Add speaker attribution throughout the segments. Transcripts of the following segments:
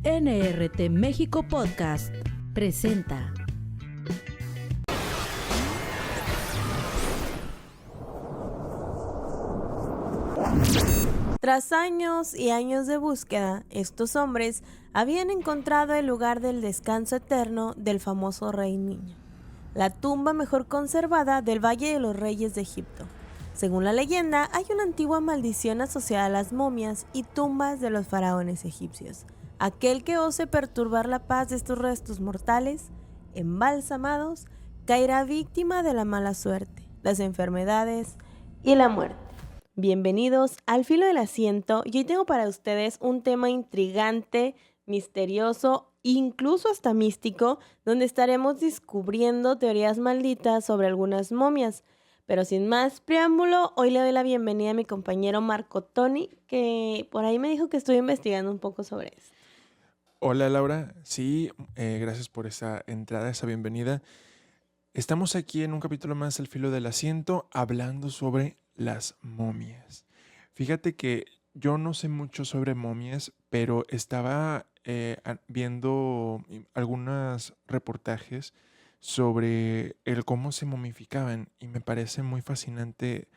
Speaker 1: NRT México Podcast presenta.
Speaker 2: Tras años y años de búsqueda, estos hombres habían encontrado el lugar del descanso eterno del famoso Rey Niño, la tumba mejor conservada del Valle de los Reyes de Egipto. Según la leyenda, hay una antigua maldición asociada a las momias y tumbas de los faraones egipcios. Aquel que ose perturbar la paz de estos restos mortales, embalsamados, caerá víctima de la mala suerte, las enfermedades y la muerte. Bienvenidos al Filo del Asiento, y hoy tengo para ustedes un tema intrigante, misterioso, incluso hasta místico, donde estaremos descubriendo teorías malditas sobre algunas momias. Pero sin más preámbulo, hoy le doy la bienvenida a mi compañero Marco Tony, que por ahí me dijo que estoy investigando un poco sobre esto.
Speaker 3: Hola Laura, sí, gracias por esa entrada, esa bienvenida. Estamos aquí en un capítulo más del Filo del Asiento hablando sobre las momias. Fíjate que yo no sé mucho sobre momias, pero estaba viendo algunos reportajes sobre el cómo se momificaban y me parece muy fascinante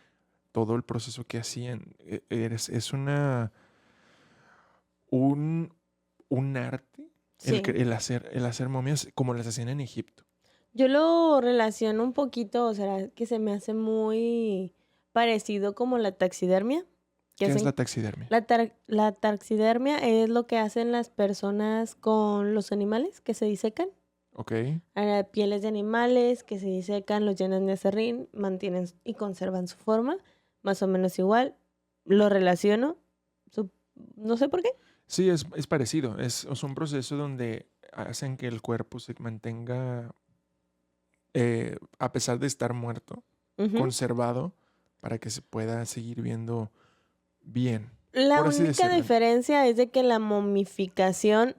Speaker 3: todo el proceso que hacían. Es un arte
Speaker 2: Sí.
Speaker 3: el hacer momias como las hacían en Egipto.
Speaker 2: Yo lo relaciono un poquito, o sea, que se me hace muy parecido como la taxidermia.
Speaker 3: ¿Qué es
Speaker 2: hacen-
Speaker 3: la taxidermia?
Speaker 2: La taxidermia es lo que hacen las personas con los animales que se disecan.
Speaker 3: Ok.
Speaker 2: Pieles de animales que se disecan, los llenan de aserrín, mantienen y conservan su forma, más o menos igual. Lo relaciono, no sé por qué.
Speaker 3: Sí, es parecido. Es un proceso donde hacen que el cuerpo se mantenga, a pesar de estar muerto,
Speaker 2: Ujú.
Speaker 3: conservado para que se pueda seguir viendo bien.
Speaker 2: La
Speaker 3: Por así
Speaker 2: única
Speaker 3: decirlo.
Speaker 2: diferencia es de que la momificación,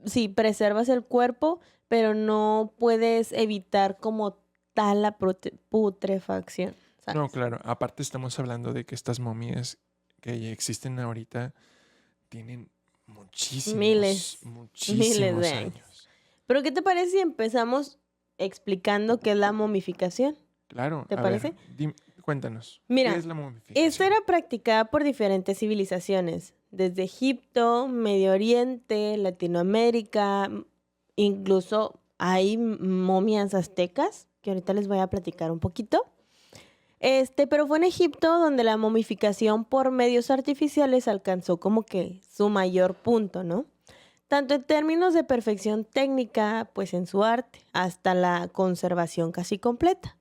Speaker 2: sí, preservas el cuerpo, pero no puedes evitar como tal la putrefacción,
Speaker 3: No,
Speaker 2: ¿sabes?
Speaker 3: claro. Aparte estamos hablando de que estas momias que ya existen ahorita tienen
Speaker 2: Miles
Speaker 3: muchísimos
Speaker 2: de años.
Speaker 3: años.
Speaker 2: Pero ¿qué te parece si empezamos explicando qué es la momificación?
Speaker 3: Claro,
Speaker 2: ¿Te
Speaker 3: a
Speaker 2: parece?
Speaker 3: ver, cuéntanos.
Speaker 2: Mira,
Speaker 3: ¿Qué es la momificación?
Speaker 2: esta era practicada por diferentes civilizaciones, desde Egipto, Medio Oriente, Latinoamérica, incluso hay momias aztecas, que ahorita les voy a platicar un poquito. Pero fue en Egipto donde la momificación por medios artificiales alcanzó como que su mayor punto, ¿no? Tanto en términos de perfección técnica, pues en su arte, hasta la conservación casi completa.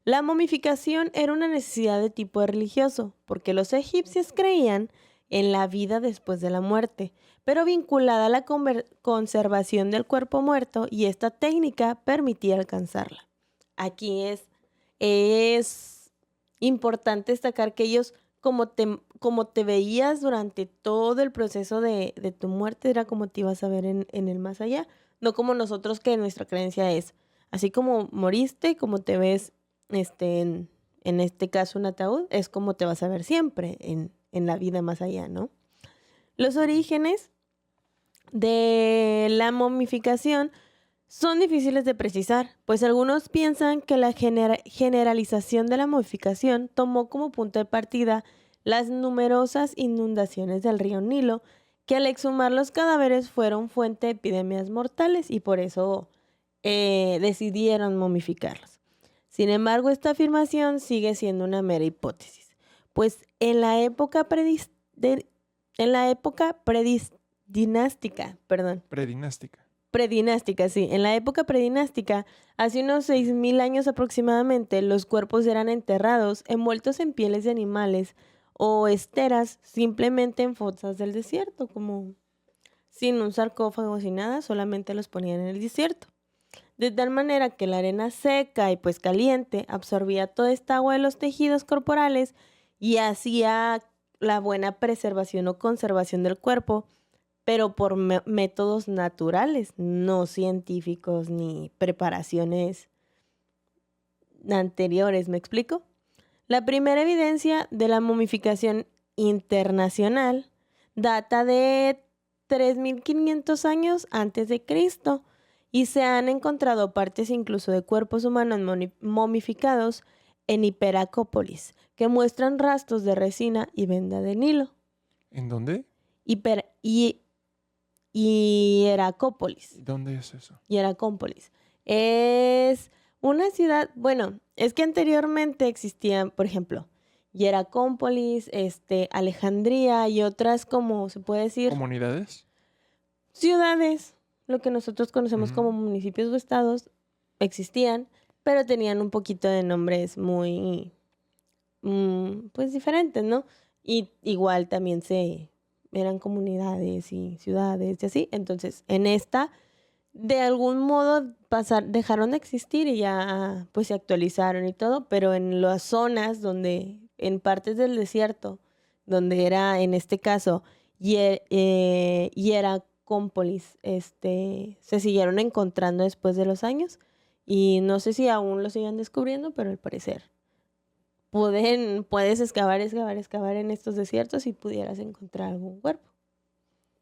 Speaker 2: La momificación era una necesidad de tipo religioso, porque los egipcios creían en la vida después de la muerte, pero vinculada a la conservación del cuerpo muerto, y esta técnica permitía alcanzarla. Aquí es importante destacar que ellos, como te veías durante todo el proceso de tu muerte, era como te ibas a ver en el más allá, no como nosotros, que nuestra creencia es, así como moriste, como te ves en este caso un ataúd, es como te vas a ver siempre en la vida más allá, ¿no? Los orígenes de la momificación son difíciles de precisar, pues algunos piensan que la generalización de la momificación tomó como punto de partida las numerosas inundaciones del río Nilo, que al exhumar los cadáveres fueron fuente de epidemias mortales y por eso decidieron momificarlos. Sin embargo, esta afirmación sigue siendo una mera hipótesis, pues en la época predinástica, sí. En la época predinástica, hace unos 6.000 años aproximadamente, los cuerpos eran enterrados, envueltos en pieles de animales o esteras, simplemente en fosas del desierto, como sin un sarcófago, sin nada, solamente los ponían en el desierto. De tal manera que la arena seca y pues caliente absorbía toda esta agua de los tejidos corporales y hacía la buena preservación o conservación del cuerpo, pero por métodos naturales, no científicos ni preparaciones anteriores, ¿me explico? La primera evidencia de la momificación internacional data de 3.500 años antes de Cristo y se han encontrado partes incluso de cuerpos humanos momificados en Hiperacópolis que muestran rastros de resina y venda de Nilo.
Speaker 3: ¿En dónde?
Speaker 2: Hieracópolis.
Speaker 3: ¿Dónde es eso?
Speaker 2: Hieracópolis. Es una ciudad, bueno, es que anteriormente existían, por ejemplo, Hieracópolis, Alejandría y otras, como se puede decir,
Speaker 3: ¿Comunidades?
Speaker 2: ciudades, lo que nosotros conocemos como
Speaker 3: Ujú.
Speaker 2: municipios o estados, existían, pero tenían un poquito de nombres muy, pues diferentes, ¿no? Y igual también eran comunidades y ciudades y así. Entonces, en esta, de algún modo dejaron de existir y ya pues se actualizaron y todo, pero en las zonas en partes del desierto, donde era en este caso Hieracómpolis, se siguieron encontrando después de los años y no sé si aún lo sigan descubriendo, pero al parecer puedes excavar en estos desiertos y pudieras encontrar algún cuerpo.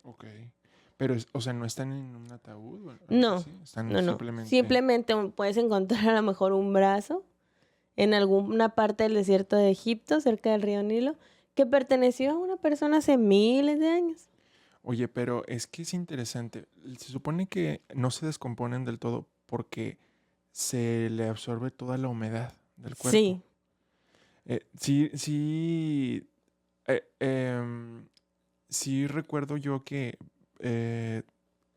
Speaker 3: Ok. Pero, o sea, ¿no están en un ataúd o algo
Speaker 2: No,
Speaker 3: así? Están
Speaker 2: no.
Speaker 3: simplemente...
Speaker 2: Simplemente puedes encontrar a lo mejor un brazo en alguna parte del desierto de Egipto, cerca del río Nilo, que perteneció a una persona hace miles de años.
Speaker 3: Oye, pero es que es interesante. Se supone que no se descomponen del todo porque se le absorbe toda la humedad del cuerpo.
Speaker 2: Sí,
Speaker 3: Sí, eh, em, sí recuerdo yo que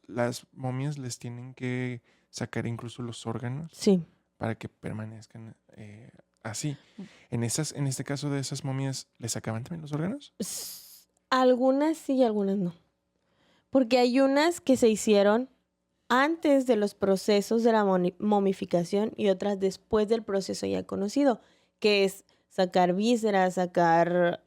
Speaker 3: las momias les tienen que sacar incluso los órganos
Speaker 2: sí.
Speaker 3: para que permanezcan así. En este caso de esas momias, ¿les sacaban también los órganos?
Speaker 2: Algunas sí y algunas no. Porque hay unas que se hicieron antes de los procesos de la momificación y otras después del proceso ya conocido, que es sacar vísceras, sacar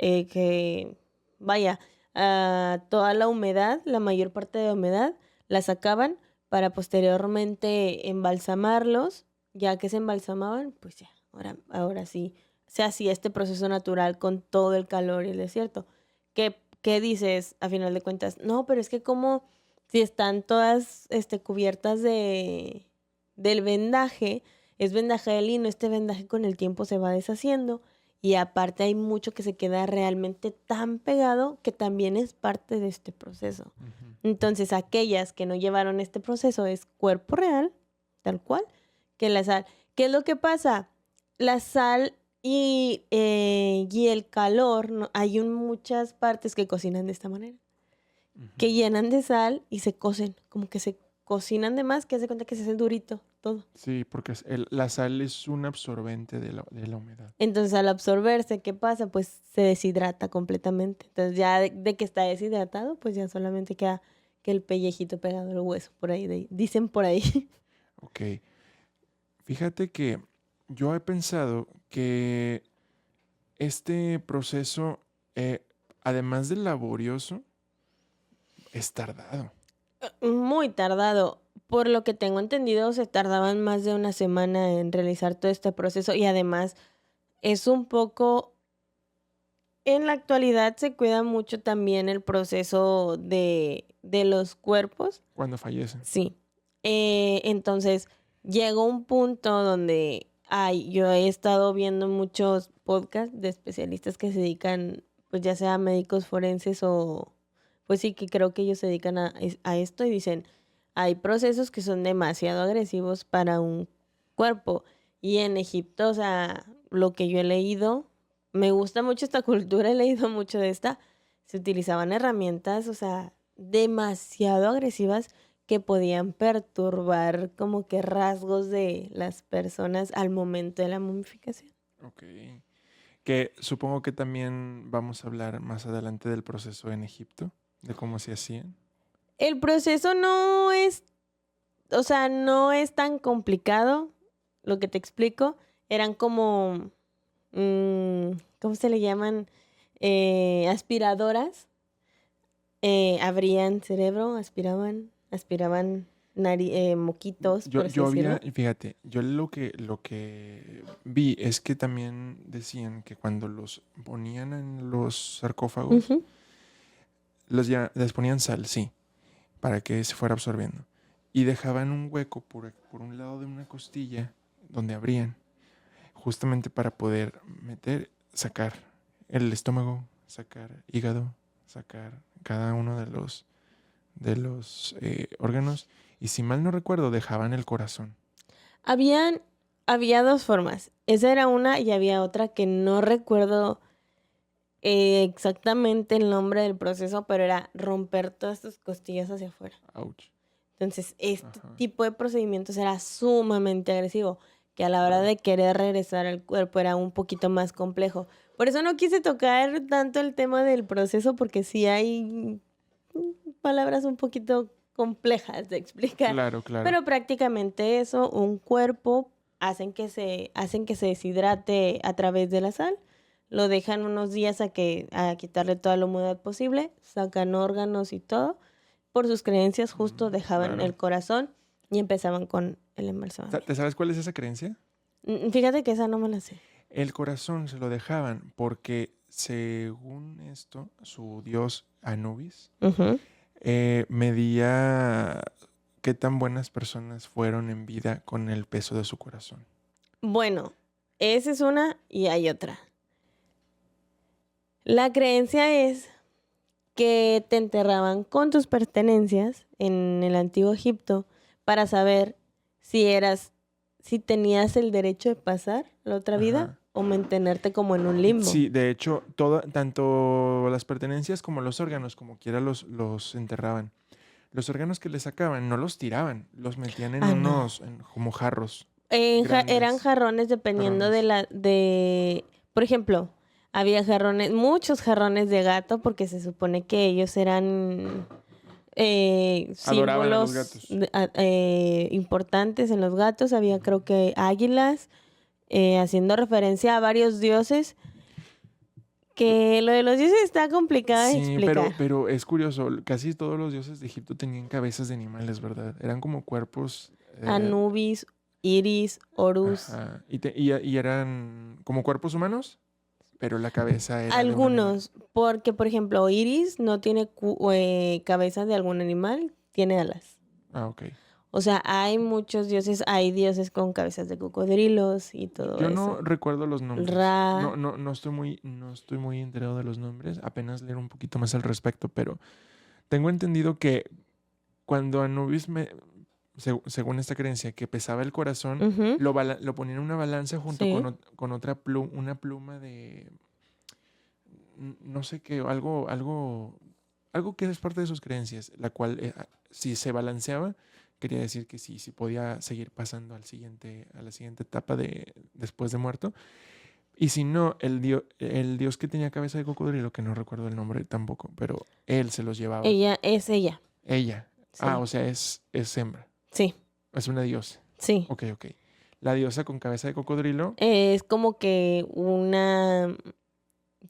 Speaker 2: toda la humedad, la mayor parte de la humedad, la sacaban para posteriormente embalsamarlos. Ya que se embalsamaban, pues ya, ahora sí se hacía este proceso natural con todo el calor y el desierto. ¿Qué dices a final de cuentas? No, pero es que como si están todas cubiertas del vendaje, es vendaje de lino, este vendaje con el tiempo se va deshaciendo y aparte hay mucho que se queda realmente tan pegado que también es parte de este proceso.
Speaker 3: Ujú.
Speaker 2: Entonces, aquellas que no llevaron este proceso es cuerpo real, tal cual, que la sal. ¿Qué es lo que pasa? La sal y el calor, hay muchas partes que cocinan de esta manera, que
Speaker 3: Ujú.
Speaker 2: llenan de sal y se cocen, como que se cocinan de más, que hace cuenta que se hace durito todo.
Speaker 3: Sí, porque la sal es un absorbente de la humedad.
Speaker 2: Entonces, al absorberse, ¿qué pasa? Pues se deshidrata completamente. Entonces, ya de que está deshidratado, pues ya solamente queda que el pellejito pegado al hueso, por ahí, dicen por ahí.
Speaker 3: Ok. Fíjate que yo he pensado que este proceso, además de laborioso, es tardado.
Speaker 2: Muy tardado. Por lo que tengo entendido, se tardaban más de una semana en realizar todo este proceso y además es un poco, en la actualidad se cuida mucho también el proceso de los cuerpos.
Speaker 3: Cuando fallecen.
Speaker 2: Sí. Entonces, llegó un punto donde yo he estado viendo muchos podcasts de especialistas que se dedican, pues ya sea médicos forenses o, pues sí, que creo que ellos se dedican a esto y dicen, hay procesos que son demasiado agresivos para un cuerpo. Y en Egipto, o sea, lo que yo he leído, me gusta mucho esta cultura, he leído mucho de esta, se utilizaban herramientas, o sea, demasiado agresivas que podían perturbar como que rasgos de las personas al momento de la momificación.
Speaker 3: Ok. Que supongo que también vamos a hablar más adelante del proceso en Egipto, de cómo se hacían.
Speaker 2: El proceso no es, o sea, no es tan complicado, lo que te explico. Eran como, ¿cómo se le llaman? Aspiradoras. Abrían cerebro, aspiraban moquitos, por así
Speaker 3: Yo
Speaker 2: decirlo.
Speaker 3: había, fíjate, yo lo que vi es que también decían que cuando los ponían en los sarcófagos,
Speaker 2: Ujú.
Speaker 3: les ponían sal, sí, para que se fuera absorbiendo. Y dejaban un hueco por un lado de una costilla donde abrían, justamente para poder sacar el estómago, sacar hígado, sacar cada uno de los órganos. Y si mal no recuerdo, dejaban el corazón.
Speaker 2: Había dos formas. Esa era una y había otra que no recuerdo exactamente el nombre del proceso, pero era romper todas tus costillas hacia afuera.
Speaker 3: Ouch.
Speaker 2: Entonces, este
Speaker 3: Ajá.
Speaker 2: tipo de procedimientos era sumamente agresivo, que a la hora de querer regresar al cuerpo era un poquito más complejo. Por eso no quise tocar tanto el tema del proceso, porque sí hay palabras un poquito complejas de explicar.
Speaker 3: Claro, claro.
Speaker 2: Pero prácticamente eso, un cuerpo hacen que se deshidrate a través de la sal, lo dejan unos días a quitarle toda la humedad posible, sacan órganos y todo. Por sus creencias justo dejaban
Speaker 3: claro.
Speaker 2: el corazón y empezaban con el embalsamamiento.
Speaker 3: ¿Te sabes cuál es esa creencia?
Speaker 2: Fíjate que esa no me la sé.
Speaker 3: El corazón se lo dejaban porque, según esto, su dios Anubis
Speaker 2: Ujú.
Speaker 3: medía qué tan buenas personas fueron en vida con el peso de su corazón.
Speaker 2: Bueno, esa es una y hay otra. La creencia es que te enterraban con tus pertenencias en el antiguo Egipto para saber si tenías el derecho de pasar la otra vida
Speaker 3: Ajá.
Speaker 2: o mantenerte como en un limbo.
Speaker 3: Sí, de hecho, tanto las pertenencias como los órganos, como quiera, los enterraban. Los órganos que les sacaban no los tiraban, los metían en
Speaker 2: No.
Speaker 3: como jarros.
Speaker 2: Eran
Speaker 3: Grandes.
Speaker 2: jarrones dependiendo por ejemplo, había muchos jarrones de gato porque se supone que ellos eran
Speaker 3: Adoraban a los
Speaker 2: símbolos
Speaker 3: gatos.
Speaker 2: importantes en los gatos. Había creo que águilas, haciendo referencia a varios dioses, que lo de los dioses está complicado de
Speaker 3: Sí,
Speaker 2: explicar.
Speaker 3: pero es curioso, casi todos los dioses de Egipto tenían cabezas de animales, ¿verdad? Eran como cuerpos...
Speaker 2: Anubis, Iris, Horus.
Speaker 3: Ajá, y eran como cuerpos humanos, pero la cabeza era de un animal.
Speaker 2: Algunos, porque por ejemplo, Iris no tiene cabeza de algún animal, tiene alas.
Speaker 3: Ah, ok.
Speaker 2: O sea, hay dioses con cabezas de cocodrilos y todo
Speaker 3: Yo
Speaker 2: eso.
Speaker 3: no recuerdo los nombres.
Speaker 2: Ra.
Speaker 3: No estoy muy enterado de los nombres. Apenas leer un poquito más al respecto, pero tengo entendido que cuando Anubis según esta creencia, que pesaba el corazón,
Speaker 2: Ujú.
Speaker 3: lo ponía en una balanza junto
Speaker 2: Sí.
Speaker 3: con otra una pluma de no sé qué, algo que es parte de sus creencias, la cual si se balanceaba, quería decir que sí podía seguir pasando a la siguiente etapa después de muerto. Y si no, el dios que tenía cabeza de cocodrilo, que no recuerdo el nombre tampoco, pero él se los llevaba.
Speaker 2: Ella es ella.
Speaker 3: Ella.
Speaker 2: Sí.
Speaker 3: Ah, o sea, es hembra.
Speaker 2: Sí,
Speaker 3: Es una diosa.
Speaker 2: sí.
Speaker 3: Ok. La diosa con cabeza de cocodrilo.
Speaker 2: Es como que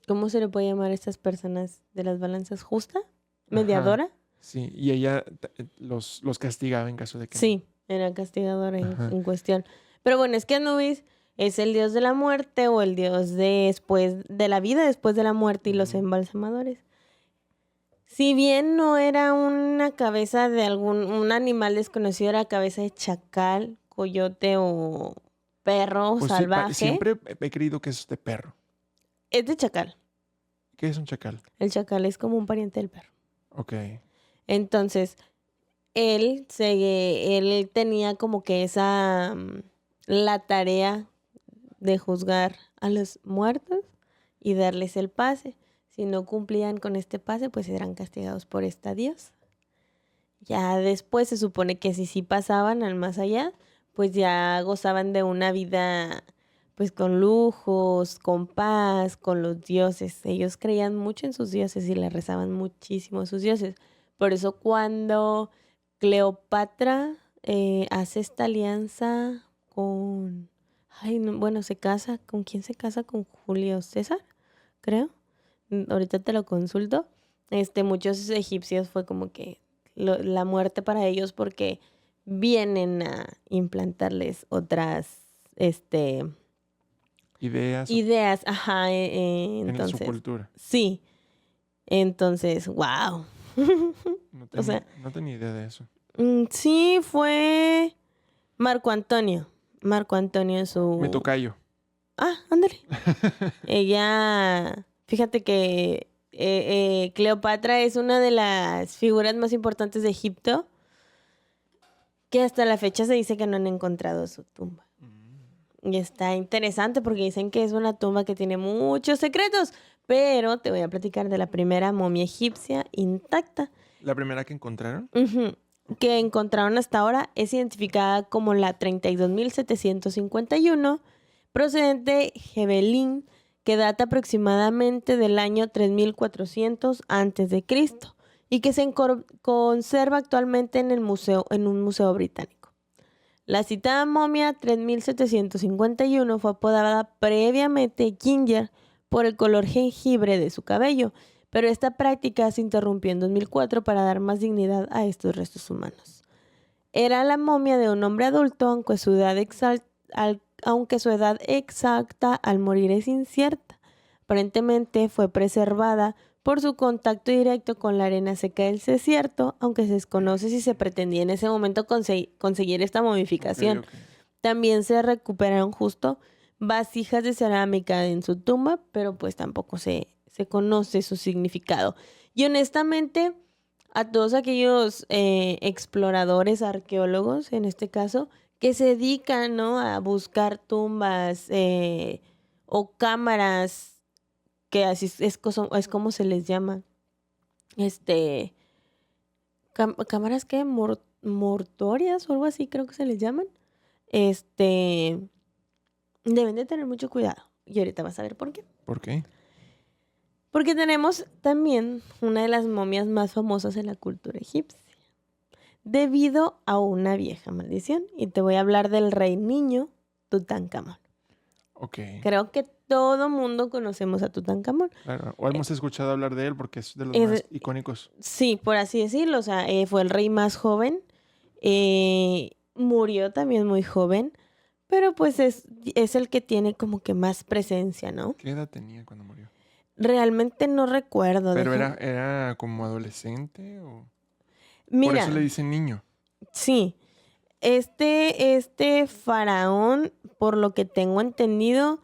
Speaker 2: ¿cómo se le puede llamar a estas personas de las balanzas? ¿Justa? ¿Mediadora?
Speaker 3: Ajá, sí, y ella los castigaba en caso de que
Speaker 2: Sí, era castigadora
Speaker 3: Ajá.
Speaker 2: en cuestión. Pero bueno, es que Anubis es el dios de la muerte o el dios de la vida después de la muerte y los
Speaker 3: Ujú.
Speaker 2: embalsamadores. Si bien no era una cabeza de un animal desconocido, era cabeza de chacal, coyote o perro
Speaker 3: Pues sí,
Speaker 2: salvaje.
Speaker 3: siempre he creído que es de perro.
Speaker 2: Es de chacal.
Speaker 3: ¿Qué es un chacal?
Speaker 2: El chacal es como un pariente del perro.
Speaker 3: Ok.
Speaker 2: Entonces, él tenía como que la tarea de juzgar a los muertos y darles el pase. Si no cumplían con este pase, pues eran castigados por esta diosa. Ya después se supone que si sí pasaban al más allá, pues ya gozaban de una vida pues con lujos, con paz, con los dioses. Ellos creían mucho en sus dioses y le rezaban muchísimo a sus dioses. Por eso cuando Cleopatra hace esta alianza con... se casa. ¿Con quién se casa? Con Julio César, creo. Ahorita te lo consulto. Muchos egipcios fue como que la muerte para ellos porque vienen a implantarles otras
Speaker 3: Ideas
Speaker 2: ajá.
Speaker 3: en su
Speaker 2: Entonces,
Speaker 3: cultura.
Speaker 2: sí. Entonces, wow.
Speaker 3: No
Speaker 2: O sea,
Speaker 3: no tenía idea de eso.
Speaker 2: Sí, fue Marco Antonio. Marco Antonio es
Speaker 3: Me
Speaker 2: su...
Speaker 3: tocayo.
Speaker 2: Ah, ándale. Ella, fíjate que Cleopatra es una de las figuras más importantes de Egipto, que hasta la fecha se dice que no han encontrado su tumba. Y está interesante porque dicen que es una tumba que tiene muchos secretos, pero te voy a platicar de la primera momia egipcia intacta.
Speaker 3: ¿La primera que encontraron?
Speaker 2: Ujú. Que encontraron hasta ahora es identificada como la 32.751, procedente de Jebelín, que data aproximadamente del año 3400 a.C. y que se conserva actualmente en un museo británico. La citada momia 3751 fue apodada previamente Ginger por el color jengibre de su cabello, pero esta práctica se interrumpió en 2004 para dar más dignidad a estos restos humanos. Era la momia de un hombre adulto, aunque su edad exacta al morir es incierta. Aparentemente fue preservada por su contacto directo con la arena seca del desierto, aunque se desconoce si se pretendía en ese momento conseguir esta momificación.
Speaker 3: Ok, ok.
Speaker 2: También se recuperaron justo vasijas de cerámica en su tumba, pero pues tampoco se conoce su significado. Y honestamente, a todos aquellos exploradores, arqueólogos, en este caso, que se dedican, ¿no?, a buscar tumbas o cámaras, que así es como se les llama, cámaras que mortuorias o algo así creo que se les llaman, deben de tener mucho cuidado. Y ahorita vas a ver por qué.
Speaker 3: ¿Por qué?
Speaker 2: Porque tenemos también una de las momias más famosas en la cultura egipcia, debido a una vieja maldición. Y te voy a hablar del rey niño Tutankamón.
Speaker 3: Ok.
Speaker 2: Creo que todo mundo conocemos a Tutankamón.
Speaker 3: Claro. O hemos escuchado hablar de él porque es de los
Speaker 2: Es-
Speaker 3: más icónicos.
Speaker 2: Sí, por así decirlo. O sea, fue el rey más joven. Murió también muy joven. Pero pues es el que tiene como que más presencia, ¿no?
Speaker 3: ¿Qué edad tenía cuando murió?
Speaker 2: Realmente no recuerdo.
Speaker 3: ¿Pero era como adolescente o...? Por
Speaker 2: Mira,
Speaker 3: eso le dicen niño.
Speaker 2: sí. Este faraón, por lo que tengo entendido,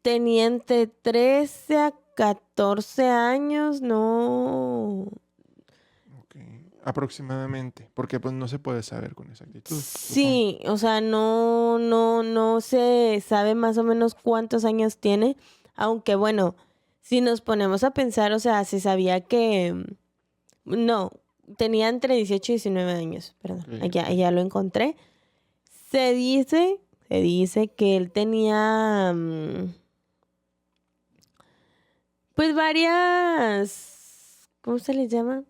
Speaker 2: tenía entre 13 a 14 años, no.
Speaker 3: Ok. Aproximadamente. Porque pues no se puede saber con exactitud.
Speaker 2: Sí, o sea, no se sabe más o menos cuántos años tiene, aunque bueno, si nos ponemos a pensar, o sea, se sabía que, no, tenía entre 18 y 19 años, perdón,
Speaker 3: Ok, ok.
Speaker 2: ya lo encontré. Se dice que él tenía, pues varias, ¿cómo se les llama?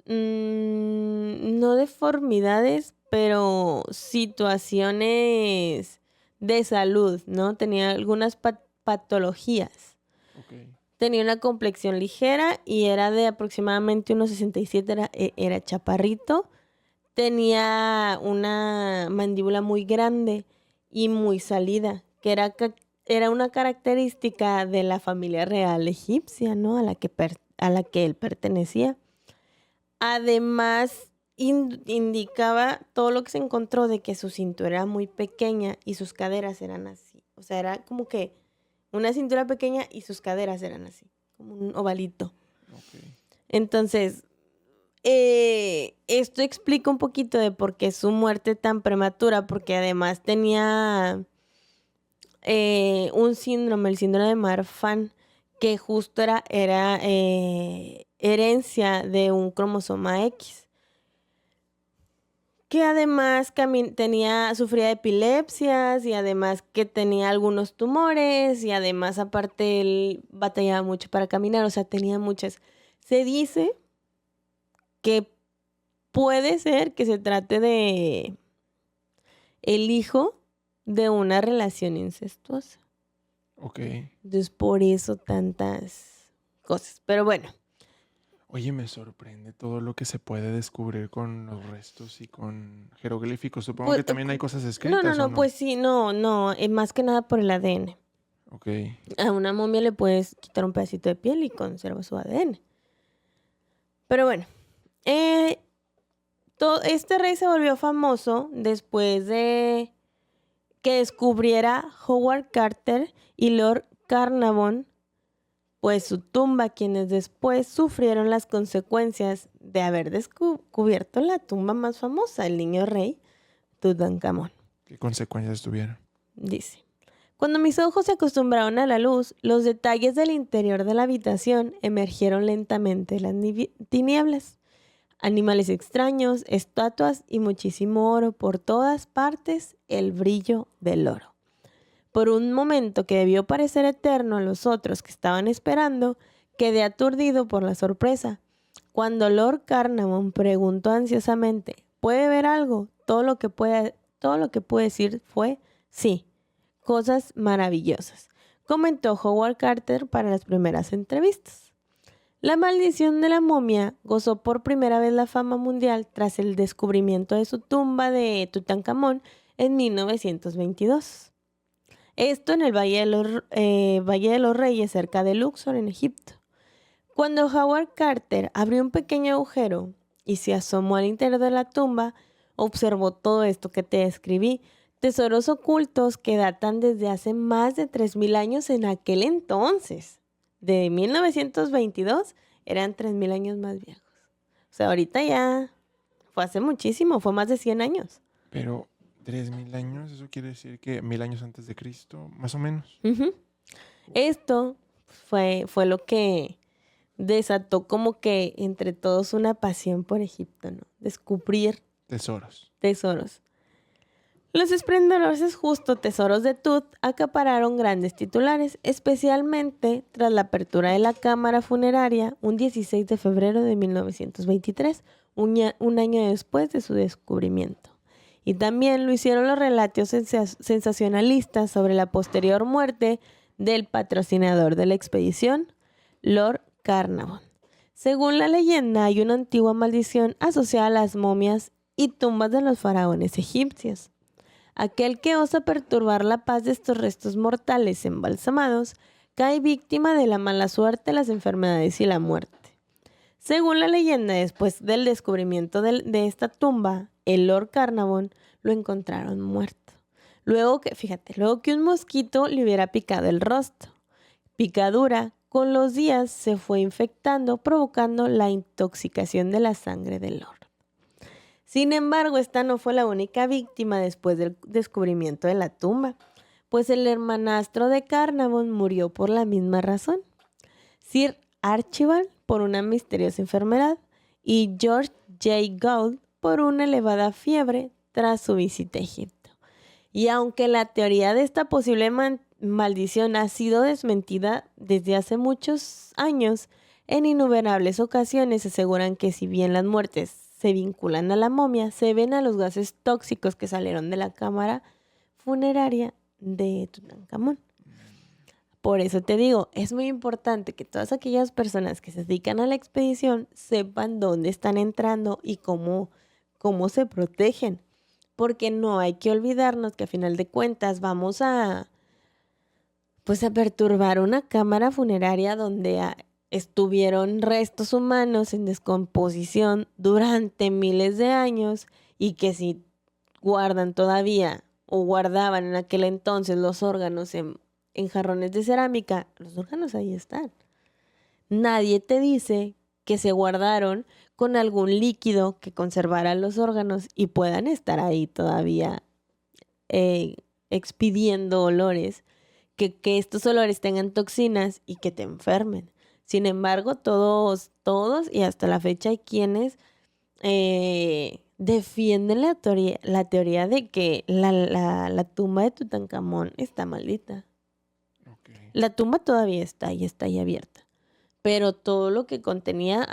Speaker 2: No deformidades, pero situaciones de salud, ¿no? Tenía algunas patologías.
Speaker 3: Ok.
Speaker 2: Tenía una complexión ligera y era de aproximadamente 1,67, era chaparrito. Tenía una mandíbula muy grande y muy salida, que era una característica de la familia real egipcia, ¿no? A la que él pertenecía. Además, indicaba todo lo que se encontró de que su cintura era muy pequeña y sus caderas eran así. O sea, era como que una cintura pequeña y sus caderas eran así, como un ovalito.
Speaker 3: Ok.
Speaker 2: Entonces, esto explica un poquito de por qué su muerte tan prematura, porque además tenía un síndrome, el síndrome de Marfan, que justo era herencia de un cromosoma X, que además sufría de epilepsias y además que tenía algunos tumores y además aparte él batallaba mucho para caminar, o sea, tenía muchas. Se dice que puede ser que se trate de el hijo de una relación incestuosa.
Speaker 3: Ok.
Speaker 2: Entonces, por eso tantas cosas. Pero bueno,
Speaker 3: Oye, me sorprende todo lo que se puede descubrir con los restos y con jeroglíficos. Supongo
Speaker 2: pues,
Speaker 3: que también hay cosas escritas, ¿o
Speaker 2: no,
Speaker 3: no?
Speaker 2: pues sí, no, más que nada por el ADN.
Speaker 3: Ok.
Speaker 2: A una momia le puedes quitar un pedacito de piel y conserva su ADN. Pero bueno, este rey se volvió famoso después de que descubriera Howard Carter y Lord Carnarvon, pues su tumba, quienes después sufrieron las consecuencias de haber descubierto la tumba más famosa, el niño rey Tutankamón.
Speaker 3: ¿Qué consecuencias tuvieron?
Speaker 2: Dice: cuando mis ojos se acostumbraron a la luz, los detalles del interior de la habitación emergieron lentamente de las tinieblas. Animales extraños, estatuas y muchísimo oro por todas partes, el brillo del oro. Por un momento que debió parecer eterno a los otros que estaban esperando, quedé aturdido por la sorpresa. Cuando Lord Carnarvon preguntó ansiosamente: ¿puede ver algo? Todo lo que pude decir fue sí. Cosas maravillosas, comentó Howard Carter para las primeras entrevistas. La maldición de la momia gozó por primera vez la fama mundial tras el descubrimiento de su tumba de Tutankamón en 1922. Esto en el Valle de los Reyes, cerca de Luxor, en Egipto. Cuando Howard Carter abrió un pequeño agujero y se asomó al interior de la tumba, observó todo esto que te describí, tesoros ocultos que datan desde hace más de 3.000 años en aquel entonces. De 1922 eran 3.000 años más viejos. O sea, ahorita ya fue hace muchísimo, fue más de 100 años.
Speaker 3: Pero 3.000 años, eso quiere decir que 1.000 años antes de Cristo, más o menos.
Speaker 2: Uh-huh. Esto fue lo que desató como que entre todos una pasión por Egipto, ¿no? Descubrir
Speaker 3: Tesoros.
Speaker 2: Los esplendorosos justo tesoros de Tut acapararon grandes titulares, especialmente tras la apertura de la cámara funeraria un 16 de febrero de 1923, un año después de su descubrimiento. Y también lo hicieron los relatos sensacionalistas sobre la posterior muerte del patrocinador de la expedición, Lord Carnarvon. Según la leyenda, hay una antigua maldición asociada a las momias y tumbas de los faraones egipcios. Aquel que osa perturbar la paz de estos restos mortales embalsamados cae víctima de la mala suerte, las enfermedades y la muerte. Según la leyenda, después del descubrimiento de esta tumba, el Lord Carnarvon lo encontraron muerto. Luego que un mosquito le hubiera picado el rostro. Picadura, con los días se fue infectando, provocando la intoxicación de la sangre del Lord. Sin embargo, esta no fue la única víctima después del descubrimiento de la tumba, pues el hermanastro de Carnarvon murió por la misma razón. Sir Archibald por una misteriosa enfermedad y George J. Gould por una elevada fiebre tras su visita a Egipto. Y aunque la teoría de esta posible maldición ha sido desmentida desde hace muchos años, en innumerables ocasiones aseguran que si bien las muertes se vinculan a la momia, se ven a los gases tóxicos que salieron de la cámara funeraria de Tutankamón. Por eso te digo, es muy importante que todas aquellas personas que se dedican a la expedición sepan dónde están entrando y cómo se protegen. Porque no hay que olvidarnos que a final de cuentas vamos a perturbar una cámara funeraria donde estuvieron restos humanos en descomposición durante miles de años y que si guardan todavía o guardaban en aquel entonces los órganos en jarrones de cerámica, los órganos ahí están. Nadie te dice que se guardaron con algún líquido que conservara los órganos y puedan estar ahí todavía expidiendo olores, que estos olores tengan toxinas y que te enfermen. Sin embargo, todos y hasta la fecha hay quienes defienden la teoría de que la tumba de Tutankamón está maldita. Okay. La tumba todavía está ahí abierta, pero todo lo que contenía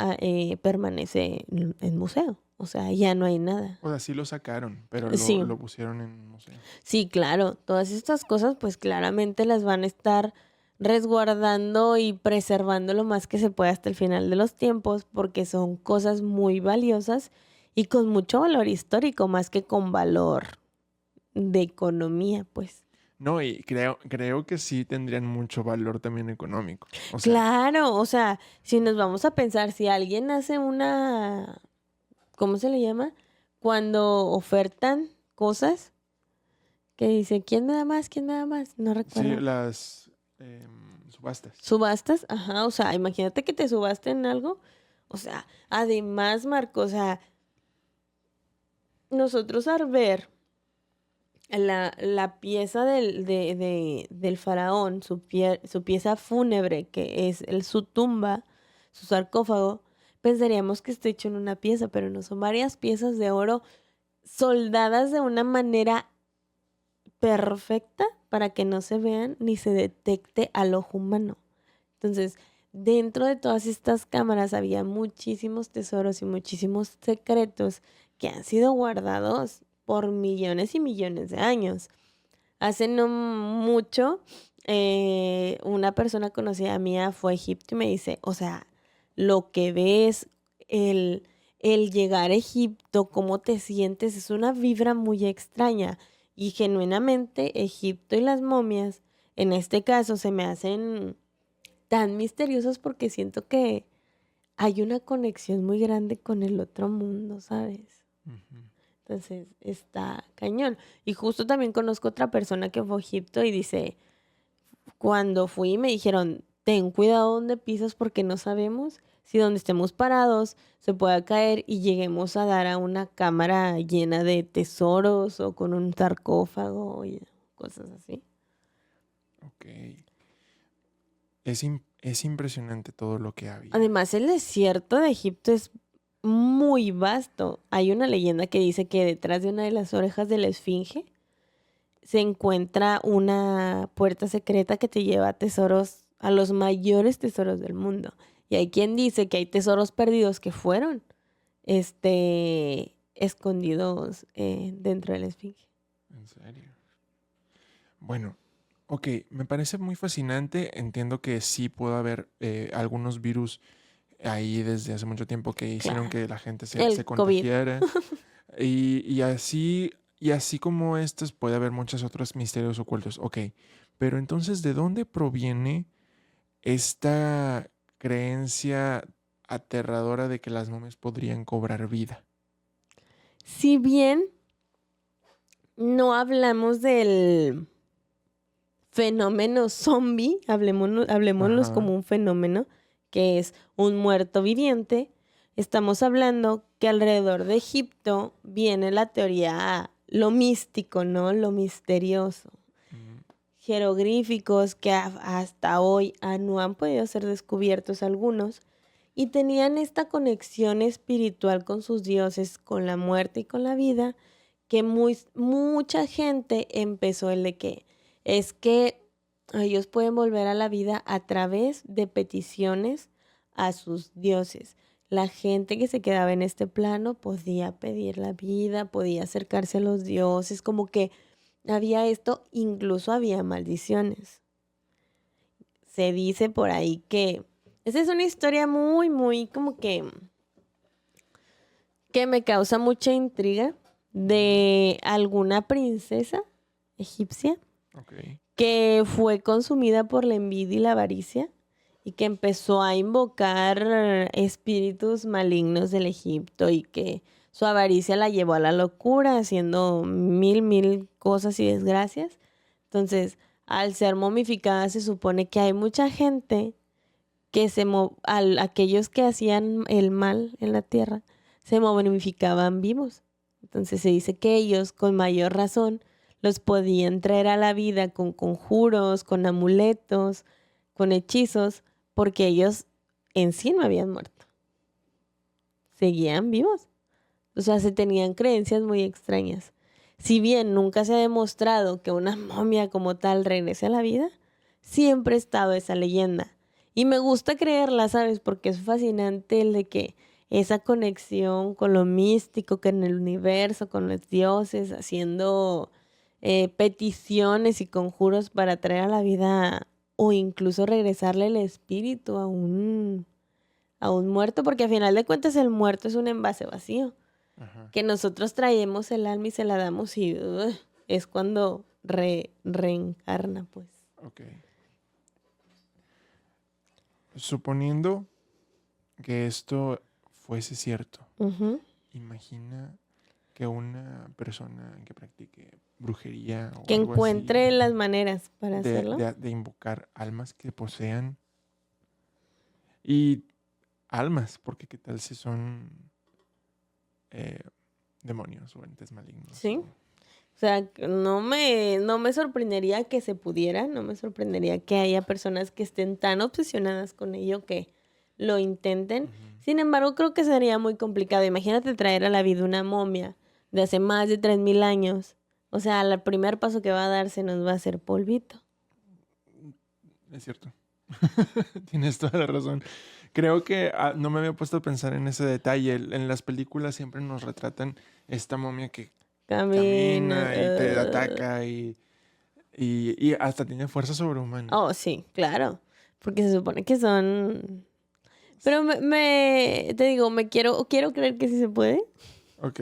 Speaker 2: permanece en museo. O sea, ya no hay nada.
Speaker 3: O sea, sí lo sacaron, pero lo pusieron en museo.
Speaker 2: Sí, claro. Todas estas cosas, pues claramente las van a estar resguardando y preservando lo más que se pueda hasta el final de los tiempos, porque son cosas muy valiosas y con mucho valor histórico, más que con valor de economía, pues.
Speaker 3: No, y creo que sí tendrían mucho valor también económico. O sea,
Speaker 2: Claro, o sea, si nos vamos a pensar, si alguien hace una, ¿cómo se le llama? Cuando ofertan cosas, que dice, ¿quién me da más? ¿Quién me da más? No
Speaker 3: sí,
Speaker 2: recuerdo.
Speaker 3: las subastas.
Speaker 2: ¿Subastas? Ajá, o sea, imagínate que te subasten algo. O sea, además, Marco, o sea, nosotros al ver la pieza del faraón, su pieza fúnebre, que es su tumba, su sarcófago, pensaríamos que está hecho en una pieza, pero no, son varias piezas de oro soldadas de una manera perfecta para que no se vean ni se detecte al ojo humano. Entonces, dentro de todas estas cámaras había muchísimos tesoros y muchísimos secretos que han sido guardados por millones y millones de años. Hace no mucho, una persona conocida mía fue a Egipto y me dice, o sea, lo que ves, el llegar a Egipto, cómo te sientes, es una vibra muy extraña. Y genuinamente, Egipto y las momias, en este caso, se me hacen tan misteriosos porque siento que hay una conexión muy grande con el otro mundo, ¿sabes?
Speaker 3: Ujú.
Speaker 2: Entonces está cañón. Y justo también conozco otra persona que fue a Egipto y dice, cuando fui me dijeron, ten cuidado donde pisas porque no sabemos si donde estemos parados se pueda caer y lleguemos a dar a una cámara llena de tesoros o con un sarcófago y cosas así.
Speaker 3: Ok. Es impresionante todo lo que había.
Speaker 2: Además, el desierto de Egipto es muy vasto. Hay una leyenda que dice que detrás de una de las orejas de la esfinge se encuentra una puerta secreta que te lleva a tesoros, a los mayores tesoros del mundo. Y hay quien dice que hay tesoros perdidos que fueron escondidos dentro de la esfinge.
Speaker 3: En serio. Bueno, ok, me parece muy fascinante. Entiendo que sí puede haber algunos virus ahí desde hace mucho tiempo que hicieron
Speaker 2: Claro.
Speaker 3: que la gente se
Speaker 2: El COVID.
Speaker 3: contagiara. Y así como estos, puede haber muchos otros misterios ocultos. Ok, pero entonces, ¿de dónde proviene esta creencia aterradora de que las momias podrían cobrar vida?
Speaker 2: Si bien no hablamos del fenómeno zombie, hablemoslos
Speaker 3: Ajá.
Speaker 2: como un fenómeno, que es un muerto viviente, estamos hablando que alrededor de Egipto viene la teoría, lo místico, ¿no? Lo misterioso.
Speaker 3: Mm,
Speaker 2: Jeroglíficos que hasta hoy no han podido ser descubiertos algunos, y tenían esta conexión espiritual con sus dioses, con la muerte y con la vida, que mucha gente empezó el de que es que ellos pueden volver a la vida a través de peticiones a sus dioses. La gente que se quedaba en este plano podía pedir la vida, podía acercarse a los dioses, como que había esto, incluso había maldiciones. Se dice por ahí que esa es una historia muy, muy como que me causa mucha intriga de alguna princesa egipcia
Speaker 3: ok.
Speaker 2: que fue consumida por la envidia y la avaricia y que empezó a invocar espíritus malignos del Egipto y que su avaricia la llevó a la locura haciendo mil cosas y desgracias. Entonces, al ser momificada se supone que hay mucha gente que aquellos que hacían el mal en la tierra se momificaban vivos. Entonces se dice que ellos, con mayor razón, los podían traer a la vida con conjuros, con amuletos, con hechizos, porque ellos en sí no habían muerto. Seguían vivos. O sea, se tenían creencias muy extrañas. Si bien nunca se ha demostrado que una momia como tal regrese a la vida, siempre ha estado esa leyenda. Y me gusta creerla, ¿sabes? Porque es fascinante el de que esa conexión con lo místico, que en el universo, con los dioses, haciendo peticiones y conjuros para traer a la vida o incluso regresarle el espíritu a un muerto, porque a final de cuentas el muerto es un envase vacío
Speaker 3: Ajá.
Speaker 2: que nosotros traemos el alma y se la damos y es cuando reencarna, pues.
Speaker 3: Ok. Suponiendo que esto fuese cierto,
Speaker 2: Ujú.
Speaker 3: imagina que una persona que practique brujería o
Speaker 2: Que
Speaker 3: algo así,
Speaker 2: encuentre las maneras para hacerlo.
Speaker 3: de invocar almas que posean y almas, porque qué tal si son eh, demonios o entes malignos.
Speaker 2: Sí. O sea, no me sorprendería que se pudiera, no me sorprendería que haya personas que estén tan obsesionadas con ello que lo intenten.
Speaker 3: Ujú.
Speaker 2: Sin embargo, creo que sería muy complicado. Imagínate traer a la vida una momia de hace más de 3000 años. O sea, el primer paso que va a dar se nos va a hacer polvito.
Speaker 3: Es cierto. Tienes toda la razón. Creo que no me había puesto a pensar en ese detalle. En las películas siempre nos retratan esta momia que
Speaker 2: Camina.
Speaker 3: camina y te ataca y hasta tiene fuerza sobrehumana.
Speaker 2: Oh, sí, claro. Porque se supone que son... Pero te digo, quiero creer que sí se puede.
Speaker 3: Ok.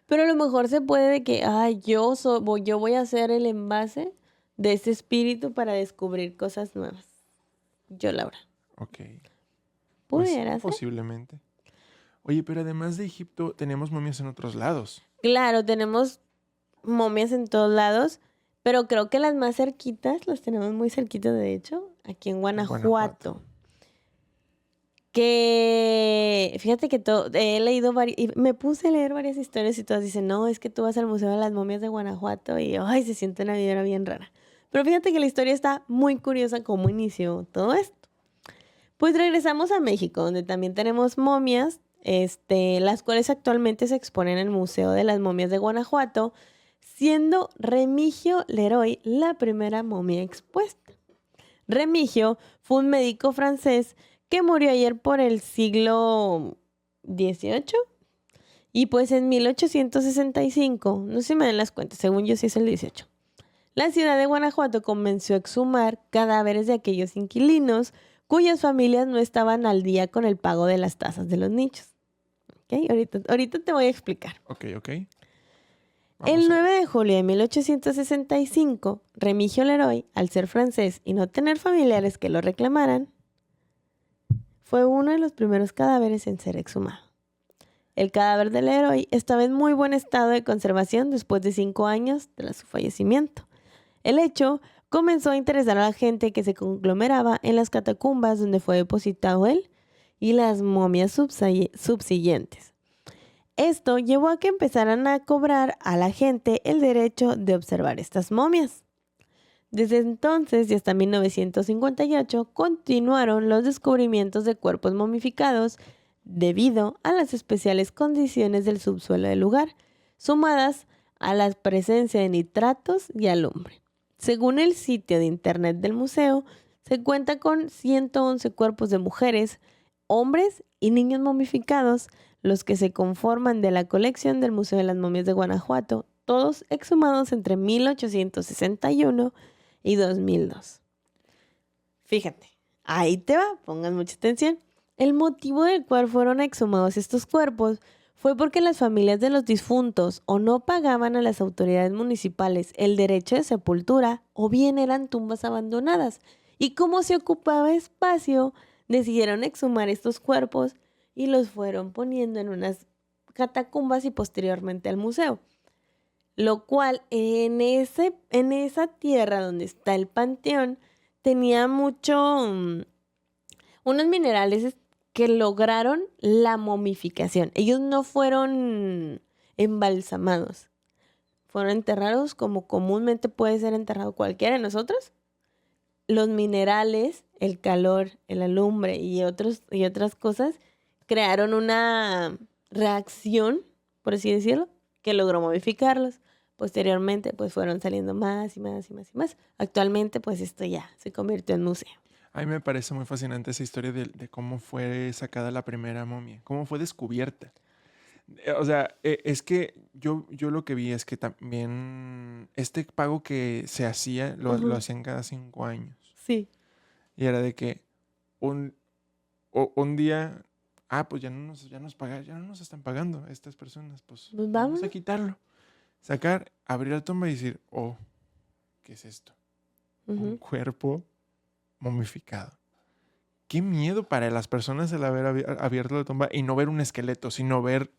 Speaker 2: Pero a lo mejor se puede de que, ay, yo voy a ser el envase de ese espíritu para descubrir cosas nuevas. Yo, Laura.
Speaker 3: Ok. Pues
Speaker 2: ¿Pudiera ser?
Speaker 3: posiblemente. Oye, pero además de Egipto, tenemos momias en otros lados.
Speaker 2: Claro, tenemos momias en todos lados, pero creo que las más cerquitas, las tenemos muy cerquitas, de hecho, aquí en Guanajuato. Que fíjate que he leído y me puse a leer varias historias y todas dicen, no, es que tú vas al Museo de las Momias de Guanajuato y ay, se siente una vibra bien rara. Pero fíjate que la historia está muy curiosa cómo inició todo esto. Pues regresamos a México, donde también tenemos momias, las cuales actualmente se exponen en el Museo de las Momias de Guanajuato, siendo Remigio Leroy la primera momia expuesta. Remigio fue un médico francés que murió ayer por el siglo XVIII. Y pues en 1865, no sé si me dan las cuentas, según yo sí es el 18, la ciudad de Guanajuato comenzó a exhumar cadáveres de aquellos inquilinos cuyas familias no estaban al día con el pago de las tasas de los nichos. ¿Ok? Ahorita te voy a explicar.
Speaker 3: Ok.
Speaker 2: El
Speaker 3: Vamos a
Speaker 2: 9 de julio de 1865, Remigio Leroy, al ser francés y no tener familiares que lo reclamaran, fue uno de los primeros cadáveres en ser exhumado. El cadáver del Leroy estaba en muy buen estado de conservación después de 5 años de su fallecimiento. El hecho comenzó a interesar a la gente que se conglomeraba en las catacumbas donde fue depositado él y las momias subsiguientes. Esto llevó a que empezaran a cobrar a la gente el derecho de observar estas momias. Desde entonces y hasta 1958 continuaron los descubrimientos de cuerpos momificados debido a las especiales condiciones del subsuelo del lugar, sumadas a la presencia de nitratos y alumbre. Según el sitio de internet del museo, se cuenta con 111 cuerpos de mujeres, hombres y niños momificados, los que se conforman de la colección del Museo de las Momias de Guanajuato, todos exhumados entre 1861 y 2002. Fíjate, ahí te va, pongan mucha atención. El motivo del cual fueron exhumados estos cuerpos fue porque las familias de los difuntos o no pagaban a las autoridades municipales el derecho de sepultura o bien eran tumbas abandonadas. Y como se ocupaba espacio, decidieron exhumar estos cuerpos y los fueron poniendo en unas catacumbas y posteriormente al museo. Lo cual en esa tierra donde está el panteón tenía unos minerales que lograron la momificación. Ellos no fueron embalsamados, fueron enterrados como comúnmente puede ser enterrado cualquiera de nosotros. Los minerales, el calor, el alumbre y otras cosas crearon una reacción, por así decirlo, que logró momificarlos. Posteriormente, pues fueron saliendo más y más y más y más. Actualmente, pues esto ya se convirtió en museo.
Speaker 3: A mí me parece muy fascinante esa historia de cómo fue sacada la primera momia, cómo fue descubierta. O sea, es que yo lo que vi es que también este pago que se hacía lo hacían cada 5 años.
Speaker 2: Sí.
Speaker 3: Y era de que un día, pues ya no nos están pagando estas personas, pues
Speaker 2: Pues
Speaker 3: vamos a
Speaker 2: vámonos.
Speaker 3: quitarlo. Sacar, abrir la tumba y decir, ¿qué es esto?
Speaker 2: Ujú.
Speaker 3: Un cuerpo momificado. Qué miedo para las personas el haber abierto la tumba y no ver un esqueleto, sino ver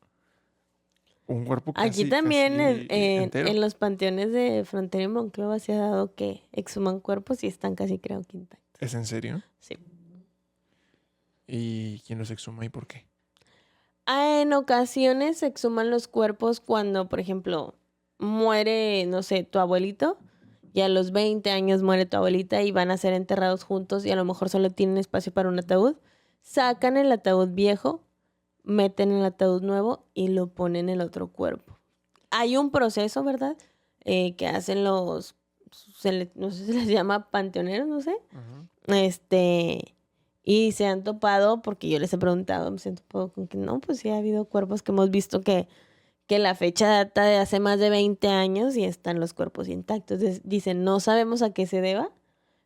Speaker 3: un cuerpo
Speaker 2: Aquí
Speaker 3: casi,
Speaker 2: también
Speaker 3: casi entero.
Speaker 2: en los panteones de Frontera y Monclova se ha dado que exhuman cuerpos y están casi creo que intactos.
Speaker 3: ¿Es en serio?
Speaker 2: Sí.
Speaker 3: ¿Y quién los exhuma y por qué?
Speaker 2: En ocasiones se exhuman los cuerpos cuando, por ejemplo, muere, no sé, tu abuelito y a los 20 años muere tu abuelita y van a ser enterrados juntos y a lo mejor solo tienen espacio para un ataúd. Sacan el ataúd viejo, meten el ataúd nuevo y lo ponen en el otro cuerpo. Hay un proceso, ¿verdad? Que hacen los, no sé si se les llama panteoneros, no sé.
Speaker 3: Ajá.
Speaker 2: Y se han topado, porque yo les he preguntado, se han topado con que no, pues sí ha habido cuerpos que hemos visto que la fecha data de hace más de 20 años y están los cuerpos intactos. Dicen, no sabemos a qué se deba,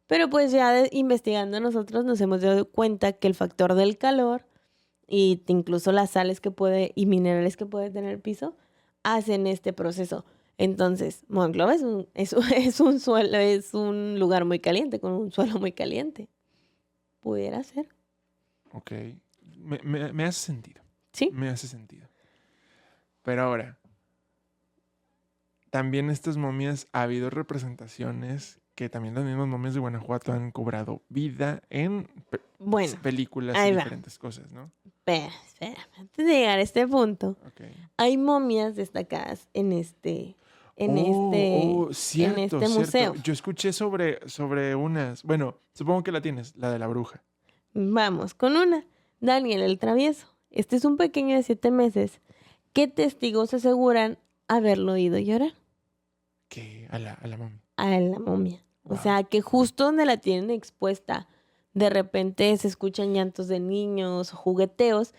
Speaker 2: pero pues ya investigando nosotros nos hemos dado cuenta que el factor del calor y incluso las sales que puede y minerales que puede tener el piso hacen este proceso. Entonces, Monclova es un suelo, es un lugar muy caliente, con un suelo muy caliente. Pudiera ser.
Speaker 3: Ok. Me hace sentido.
Speaker 2: Sí.
Speaker 3: Me hace sentido. Pero ahora, también estas momias, ha habido representaciones que también las mismas momias de Guanajuato han cobrado vida en
Speaker 2: Bueno,
Speaker 3: películas y
Speaker 2: ahí va.
Speaker 3: diferentes cosas, ¿no?
Speaker 2: Espera. Antes de llegar a este punto,
Speaker 3: Ok.
Speaker 2: hay momias destacadas en este
Speaker 3: Cierto.
Speaker 2: museo.
Speaker 3: Yo escuché sobre unas. Bueno, supongo que la tienes, la de la bruja.
Speaker 2: Vamos con una. Daniel el Travieso. Este es un pequeño de 7 meses. ¿Qué testigos aseguran haberlo oído llorar?
Speaker 3: Que a la momia.
Speaker 2: A la momia. O
Speaker 3: Wow.
Speaker 2: sea, que justo donde la tienen expuesta, de repente se escuchan llantos de niños, jugueteos,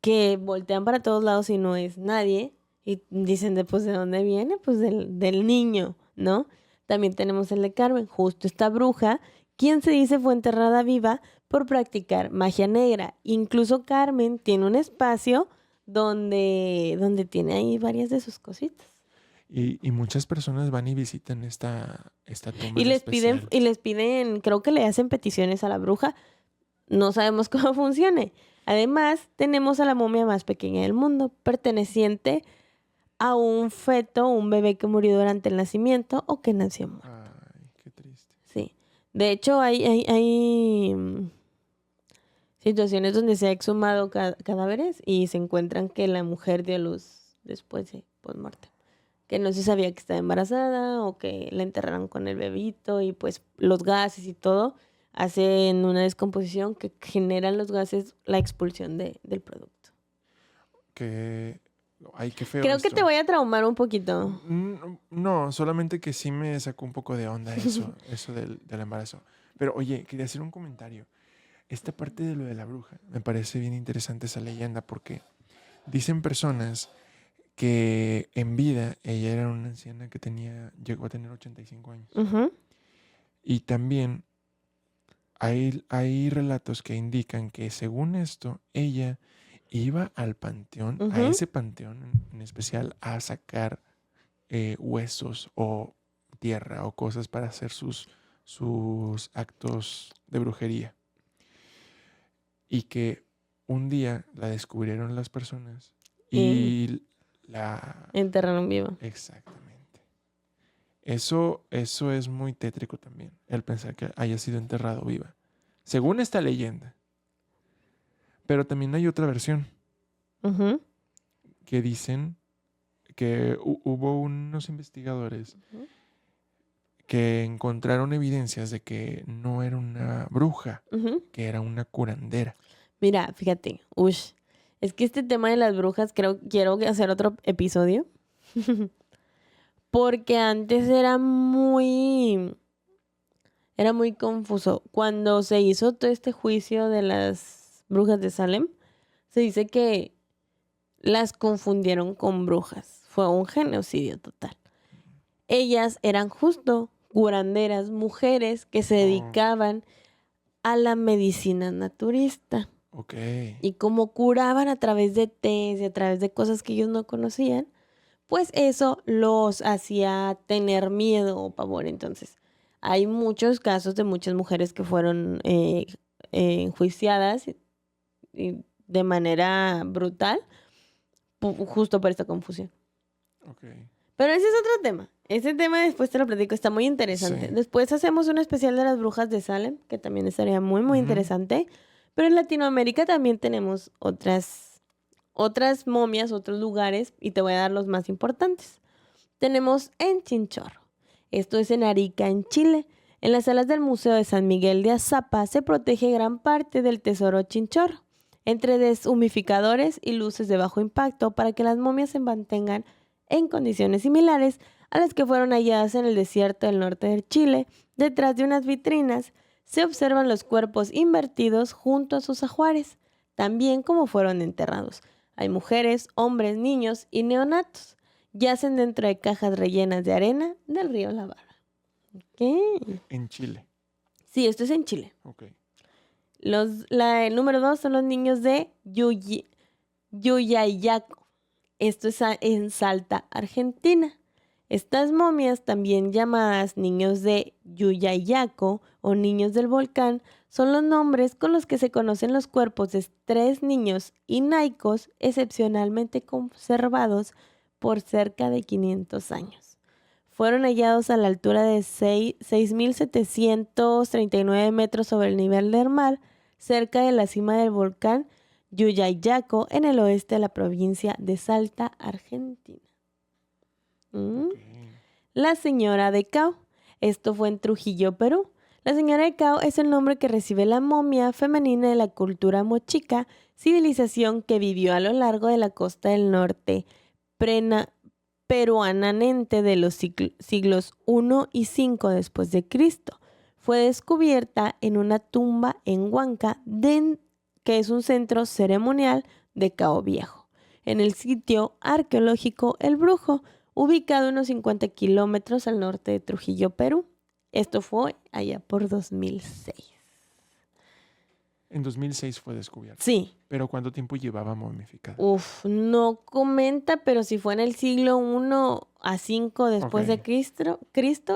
Speaker 2: que voltean para todos lados y no es nadie. Y dicen, pues, ¿de dónde viene? Pues del niño, ¿no? También tenemos el de Carmen, justo esta bruja, quien se dice fue enterrada viva por practicar magia negra. Incluso Carmen tiene un espacio donde tiene ahí varias de sus cositas.
Speaker 3: Y muchas personas van y visitan esta tumba
Speaker 2: Y
Speaker 3: en
Speaker 2: les
Speaker 3: especial.
Speaker 2: piden, creo que le hacen peticiones a la bruja. No sabemos cómo funcione. Además, tenemos a la momia más pequeña del mundo, perteneciente a un feto, un bebé que murió durante el nacimiento o que nació muerto.
Speaker 3: Ay, qué triste.
Speaker 2: Sí. De hecho, hay situaciones donde se ha exhumado cadáveres y se encuentran que la mujer dio luz después de muerte. Que no se sabía que estaba embarazada o que la enterraron con el bebito y pues los gases y todo hacen una descomposición que generan los gases la expulsión del producto.
Speaker 3: Ay, qué feo
Speaker 2: Creo que
Speaker 3: esto.
Speaker 2: te voy a traumar un poquito.
Speaker 3: No, solamente que sí me sacó un poco de onda eso del embarazo. Pero oye, quería hacer un comentario. Esta parte de lo de la bruja, me parece bien interesante esa leyenda porque dicen personas que en vida ella era una anciana que llegó a tener 85 años.
Speaker 2: Ujú.
Speaker 3: Y también hay relatos que indican que según esto, ella iba al panteón, a
Speaker 2: Ujú.
Speaker 3: ese panteón en especial, a sacar huesos o tierra o cosas para hacer sus actos de brujería. Y que un día la descubrieron las personas y la...
Speaker 2: Enterraron vivo.
Speaker 3: Exactamente. Eso es muy tétrico también, el pensar que haya sido enterrado viva. Según esta leyenda. Pero también hay otra versión
Speaker 2: Ujú.
Speaker 3: que dicen que hubo unos investigadores
Speaker 2: Ujú.
Speaker 3: que encontraron evidencias de que no era una bruja,
Speaker 2: Ujú.
Speaker 3: que era una curandera.
Speaker 2: Mira, fíjate, es que este tema de las brujas quiero hacer otro episodio. Porque antes era muy confuso. Cuando se hizo todo este juicio de las brujas de Salem, se dice que las confundieron con brujas. Fue un genocidio total. Ellas eran justo curanderas, mujeres que se dedicaban a la medicina naturista.
Speaker 3: Ok.
Speaker 2: Y como curaban a través de tés y a través de cosas que ellos no conocían, pues eso los hacía tener miedo o pavor. Entonces, hay muchos casos de muchas mujeres que fueron enjuiciadas y de manera brutal justo por esta confusión.
Speaker 3: Okay.
Speaker 2: Pero ese es otro tema. Ese tema después te lo platico, está muy interesante.
Speaker 3: Sí.
Speaker 2: Después hacemos un especial de las brujas de Salem, que también estaría muy, muy interesante. Pero en Latinoamérica también tenemos otras momias, otros lugares, y te voy a dar los más importantes. Tenemos en Chinchorro. Esto es en Arica, en Chile. En las salas del Museo de San Miguel de Azapa se protege gran parte del tesoro Chinchorro, entre deshumificadores y luces de bajo impacto para que las momias se mantengan en condiciones similares a las que fueron halladas en el desierto del norte de Chile. Detrás de unas vitrinas se observan los cuerpos invertidos junto a sus ajuares, también como fueron enterrados. Hay mujeres, hombres, niños y neonatos. Yacen dentro de cajas rellenas de arena del río La Barra. ¿Qué?
Speaker 3: En Chile.
Speaker 2: Sí, esto es en Chile.
Speaker 3: Okay.
Speaker 2: El número 2 son los niños de Yuyayaco. Esto es en Salta, Argentina. Estas momias, también llamadas niños de Yuyayaco o niños del volcán, son los nombres con los que se conocen los cuerpos de 3 niños inaicos excepcionalmente conservados por cerca de 500 años. Fueron hallados a la altura de 6.739 metros sobre el nivel del mar, cerca de la cima del volcán Yuyayaco, en el oeste de la provincia de Salta, Argentina.
Speaker 3: Okay.
Speaker 2: La señora de Cao. Esto fue en Trujillo, Perú. La señora de Cao es el nombre que recibe la momia femenina de la cultura mochica, civilización que vivió a lo largo de la costa del norte peruanamente de los siglos I y V después de Cristo. Fue descubierta en una tumba en Huanca, que es un centro ceremonial de Cao Viejo, en el sitio arqueológico El Brujo, ubicado unos 50 kilómetros al norte de Trujillo, Perú. Esto fue allá por 2006.
Speaker 3: En 2006 fue descubierto.
Speaker 2: Sí.
Speaker 3: ¿Pero cuánto tiempo llevaba momificada?
Speaker 2: No comenta, pero si fue en el siglo I a 5 después de Cristo,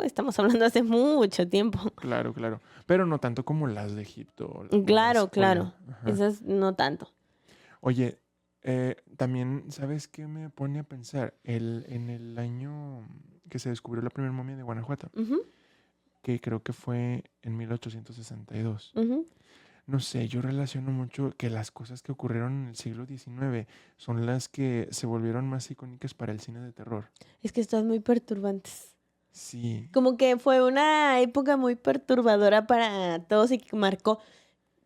Speaker 2: estamos hablando hace mucho tiempo.
Speaker 3: Claro. Pero no tanto como las de Egipto.
Speaker 2: Claro.
Speaker 3: Ajá.
Speaker 2: Esas no tanto.
Speaker 3: Oye, también, ¿sabes qué me pone a pensar? En el año que se descubrió la primera momia de Guanajuato,
Speaker 2: Ujú,
Speaker 3: que creo que fue en 1862.
Speaker 2: ujú.
Speaker 3: No sé, yo relaciono mucho que las cosas que ocurrieron en el siglo XIX son las que se volvieron más icónicas para el cine de terror.
Speaker 2: Es que están muy perturbantes.
Speaker 3: Sí,
Speaker 2: Como que fue una época muy perturbadora para todos y que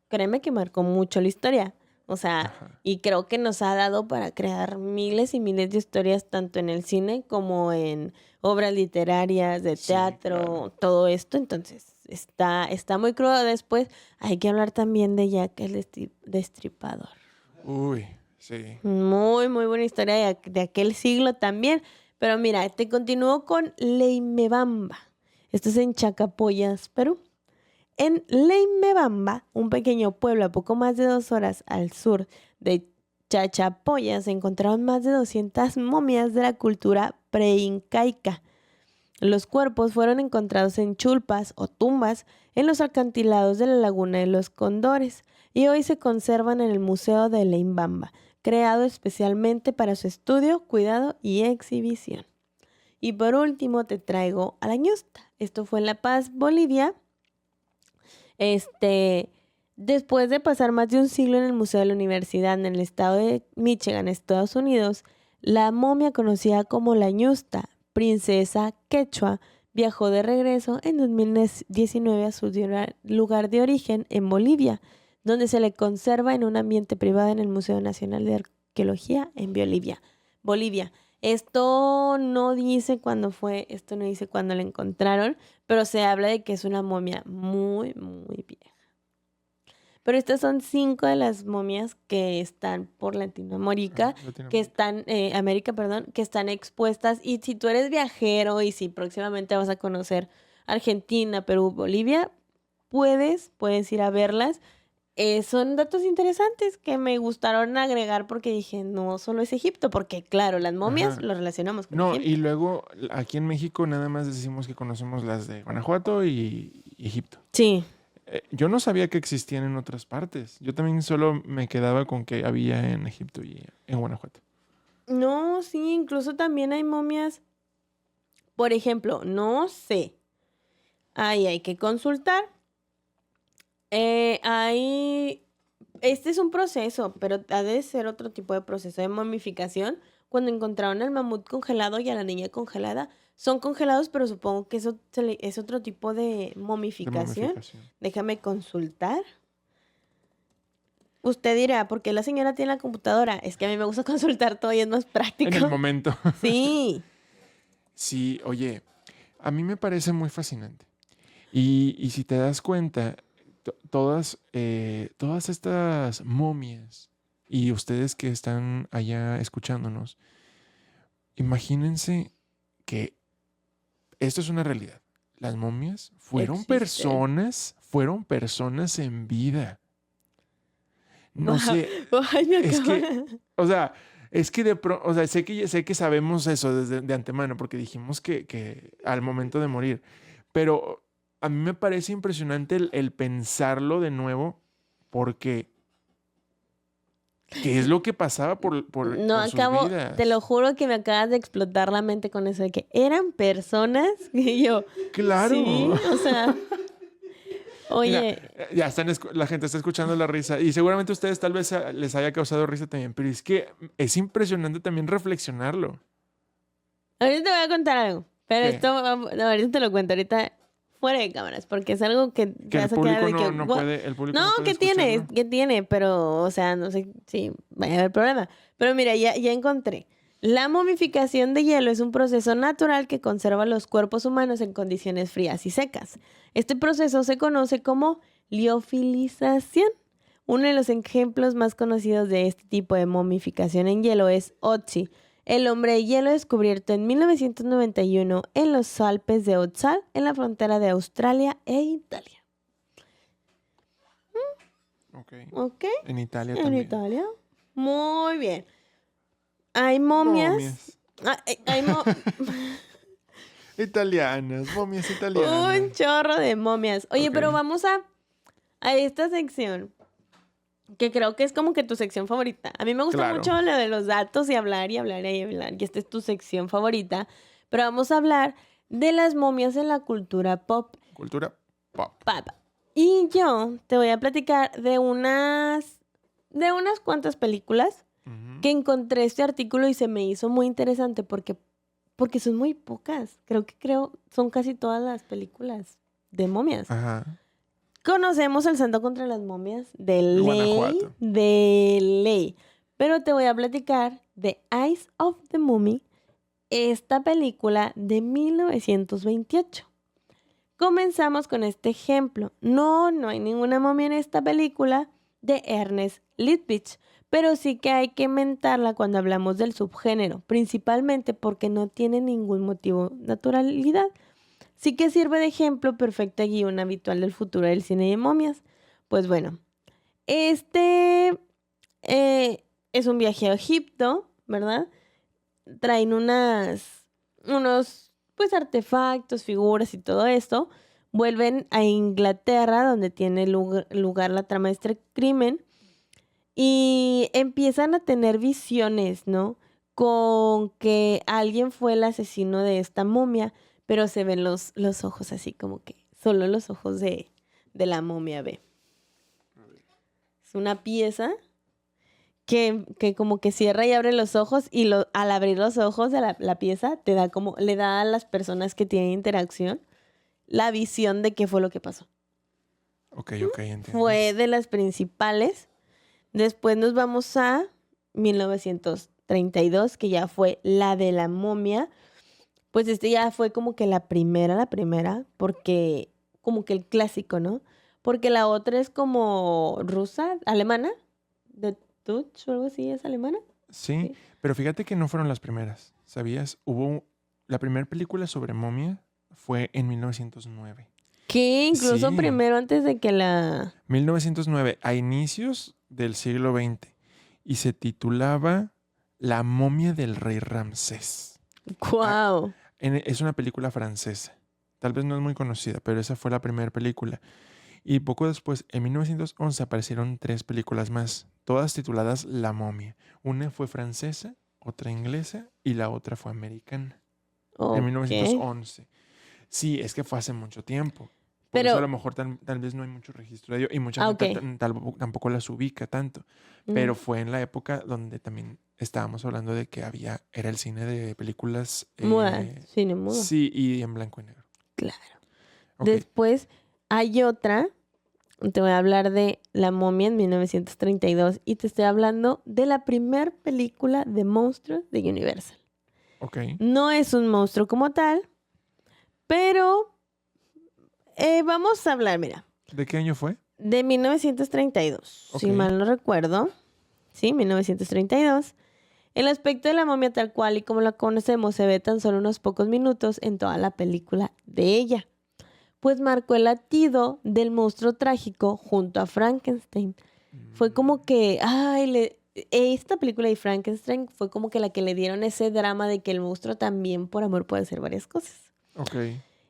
Speaker 2: créeme que marcó mucho la historia. O sea,
Speaker 3: ajá.
Speaker 2: y creo que nos ha dado para crear miles y miles de historias, tanto en el cine como en obras literarias, de
Speaker 3: Sí,
Speaker 2: teatro,
Speaker 3: claro.
Speaker 2: todo esto. Entonces, está muy crudo. Después hay que hablar también de Jack el Destripador.
Speaker 3: Uy, sí.
Speaker 2: Muy, muy buena historia de aquel siglo también. Pero mira, te continúo con Leimebamba. Esto es en Chacapoyas, Perú. En Leimebamba, un pequeño pueblo a poco más de 2 horas al sur de Chachapoyas, se encontraron más de 200 momias de la cultura preincaica. Los cuerpos fueron encontrados en chulpas o tumbas en los acantilados de la Laguna de los Condores y hoy se conservan en el Museo de Leimebamba, creado especialmente para su estudio, cuidado y exhibición. Y por último te traigo a la ñusta. Esto fue en La Paz, Bolivia. Después de pasar más de un siglo en el Museo de la Universidad en el estado de Michigan, Estados Unidos, la momia conocida como la ñusta, princesa quechua, viajó de regreso en 2019 a su lugar de origen en Bolivia, donde se le conserva en un ambiente privado en el Museo Nacional de Arqueología en Bolivia. Esto no dice cuándo fue, esto no dice cuándo la encontraron, pero se habla de que es una momia muy, muy vieja. Pero estas son 5 de las momias que están por Latinoamérica, que están, que están expuestas. Y si tú eres viajero y si próximamente vas a conocer Argentina, Perú, Bolivia, puedes ir a verlas. Son datos interesantes que me gustaron agregar porque dije, no solo es Egipto, porque claro, las momias
Speaker 3: Ajá.
Speaker 2: lo relacionamos con
Speaker 3: No,
Speaker 2: Egipto.
Speaker 3: y luego aquí en México nada más decimos que conocemos las de Guanajuato y Egipto.
Speaker 2: Sí,
Speaker 3: Yo no sabía que existían en otras partes. Yo también solo me quedaba con que había en Egipto y en Guanajuato.
Speaker 2: no, sí, incluso también hay momias, por ejemplo, no sé, ahí hay que consultar. Este es un proceso, pero ha de ser otro tipo de proceso de momificación. Cuando encontraron al mamut congelado y a la niña congelada, son congelados, pero supongo que eso es otro tipo de
Speaker 3: De
Speaker 2: momificación.
Speaker 3: momificación.
Speaker 2: Déjame consultar. Usted dirá, ¿por qué la señora tiene la computadora? Es que a mí me gusta consultar todo y es más
Speaker 3: En el
Speaker 2: práctico.
Speaker 3: momento.
Speaker 2: Sí.
Speaker 3: Sí, oye, a mí me parece muy fascinante. Y si te das cuenta, todas estas momias y ustedes que están allá escuchándonos, imagínense que esto es una realidad. Las momias
Speaker 2: Existen.
Speaker 3: fueron personas en vida. No sé,
Speaker 2: Ay, me
Speaker 3: es
Speaker 2: acabo.
Speaker 3: que, o sea, es que o sea, sé que sabemos eso desde de antemano, porque dijimos que al momento de morir, pero a mí me parece impresionante el pensarlo de nuevo, porque ¿qué es lo que pasaba
Speaker 2: No,
Speaker 3: por sus
Speaker 2: acabo, te lo
Speaker 3: vidas?
Speaker 2: juro que me acabas de explotar la mente con eso de que eran personas. Y yo, sí,
Speaker 3: Claro.
Speaker 2: o sea,
Speaker 3: Mira,
Speaker 2: oye,
Speaker 3: ya la gente está escuchando la risa y seguramente a ustedes tal vez les haya causado risa también, pero es que es impresionante también reflexionarlo.
Speaker 2: ahorita te voy a contar algo, pero
Speaker 3: ¿Qué?
Speaker 2: esto, no, ahorita te lo cuento, ahorita fuera de cámaras, porque es algo que te
Speaker 3: Que
Speaker 2: vas a quedar de que, "What?".
Speaker 3: el público
Speaker 2: No,
Speaker 3: no puede
Speaker 2: ¿qué tiene?
Speaker 3: escucharlo.
Speaker 2: ¿Qué tiene? Pero, o sea, no sé si vaya a haber problema. Pero mira, ya encontré. La momificación de hielo es un proceso natural que conserva los cuerpos humanos en condiciones frías y secas. Este proceso se conoce como liofilización. Uno de los ejemplos más conocidos de este tipo de momificación en hielo es Otzi, el hombre de hielo descubierto en 1991 en los Alpes de Otzal, en la frontera de Australia e Italia.
Speaker 3: Ok.
Speaker 2: ¿Ok?
Speaker 3: En Italia
Speaker 2: En
Speaker 3: también.
Speaker 2: Italia. Muy bien. Hay momias.
Speaker 3: Momias.
Speaker 2: Hay
Speaker 3: Italianas, momias
Speaker 2: un
Speaker 3: italianas.
Speaker 2: chorro de momias. Oye,
Speaker 3: Ok.
Speaker 2: pero vamos a esta sección, que creo que es como que tu sección favorita. A mí me gusta
Speaker 3: Claro.
Speaker 2: mucho lo de los datos y hablar y hablar y hablar. Y esta es tu sección favorita. Pero vamos a hablar de las momias en la cultura pop.
Speaker 3: Cultura pop.
Speaker 2: Papa. Y yo te voy a platicar de unas cuantas películas
Speaker 3: Ujú.
Speaker 2: que encontré este artículo y se me hizo muy interesante porque son muy pocas. Creo son casi todas las películas de momias.
Speaker 3: Ajá.
Speaker 2: Conocemos El Santo contra las momias de
Speaker 3: De
Speaker 2: ley,
Speaker 3: Guanajuato.
Speaker 2: de ley. Pero te voy a platicar de Eyes of the Mummy, esta película de 1928. Comenzamos con este ejemplo. No hay ninguna momia en esta película de Ernest Litvich, pero sí que hay que mentarla cuando hablamos del subgénero, principalmente porque no tiene ningún motivo de naturalidad. Sí que sirve de ejemplo perfecta guión habitual del futuro del cine de momias. Pues bueno, este es un viaje a Egipto, ¿verdad? Traen unos pues artefactos, figuras y todo esto. Vuelven a Inglaterra, donde tiene lugar la trama de este crimen, y empiezan a tener visiones, ¿no? Con que alguien fue el asesino de esta momia, pero se ven los ojos así como que solo los ojos de la momia ve. Es una pieza que como que cierra y abre los ojos y al abrir los ojos de la pieza le da a las personas que tienen interacción la visión de qué fue lo que pasó.
Speaker 3: Ok, entiendo.
Speaker 2: Fue de las principales. Después nos vamos a 1932, que ya fue la de la momia. Pues este ya fue como que la primera, porque como que el clásico, ¿no? Porque la otra es como rusa, alemana, de Touch o algo así, es alemana.
Speaker 3: Sí,
Speaker 2: Sí.
Speaker 3: pero fíjate que no fueron las primeras, ¿sabías? La primera película sobre momia fue en 1909.
Speaker 2: ¿Qué? Incluso
Speaker 3: Sí.
Speaker 2: primero antes de que la...
Speaker 3: 1909, a inicios del siglo XX. Y se titulaba La momia del rey Ramsés.
Speaker 2: ¡Guau!
Speaker 3: Es una película francesa. Tal vez no es muy conocida, pero esa fue la primera película. Y poco después, en 1911, aparecieron 3 películas más, todas tituladas La momia. Una fue francesa, otra inglesa y la otra fue americana. En
Speaker 2: Ok.
Speaker 3: 1911. Sí, es que fue hace mucho tiempo. Por
Speaker 2: Pero-
Speaker 3: eso a lo mejor tal vez no hay mucho registro de ello y mucha gente
Speaker 2: ok.
Speaker 3: tampoco las ubica tanto. Pero fue en la época donde también estábamos hablando de que era el cine de películas.
Speaker 2: Muda, cine mudo.
Speaker 3: Sí, y en blanco y negro.
Speaker 2: Claro.
Speaker 3: Ok.
Speaker 2: Después hay otra, te voy a hablar de La momia en 1932 y te estoy hablando de la primer película de monstruos de Universal.
Speaker 3: Ok.
Speaker 2: No es un monstruo como tal, pero vamos a hablar, mira,
Speaker 3: ¿De qué año fue?
Speaker 2: de 1932, si
Speaker 3: Ok.
Speaker 2: mal no recuerdo. Sí, 1932. El aspecto de la momia tal cual y como la conocemos se ve tan solo unos pocos minutos en toda la película de ella, pues marcó el latido del monstruo trágico junto a Frankenstein. Fue como que, esta película de Frankenstein fue como que la que le dieron ese drama de que el monstruo también por amor puede hacer varias cosas.
Speaker 3: Ok.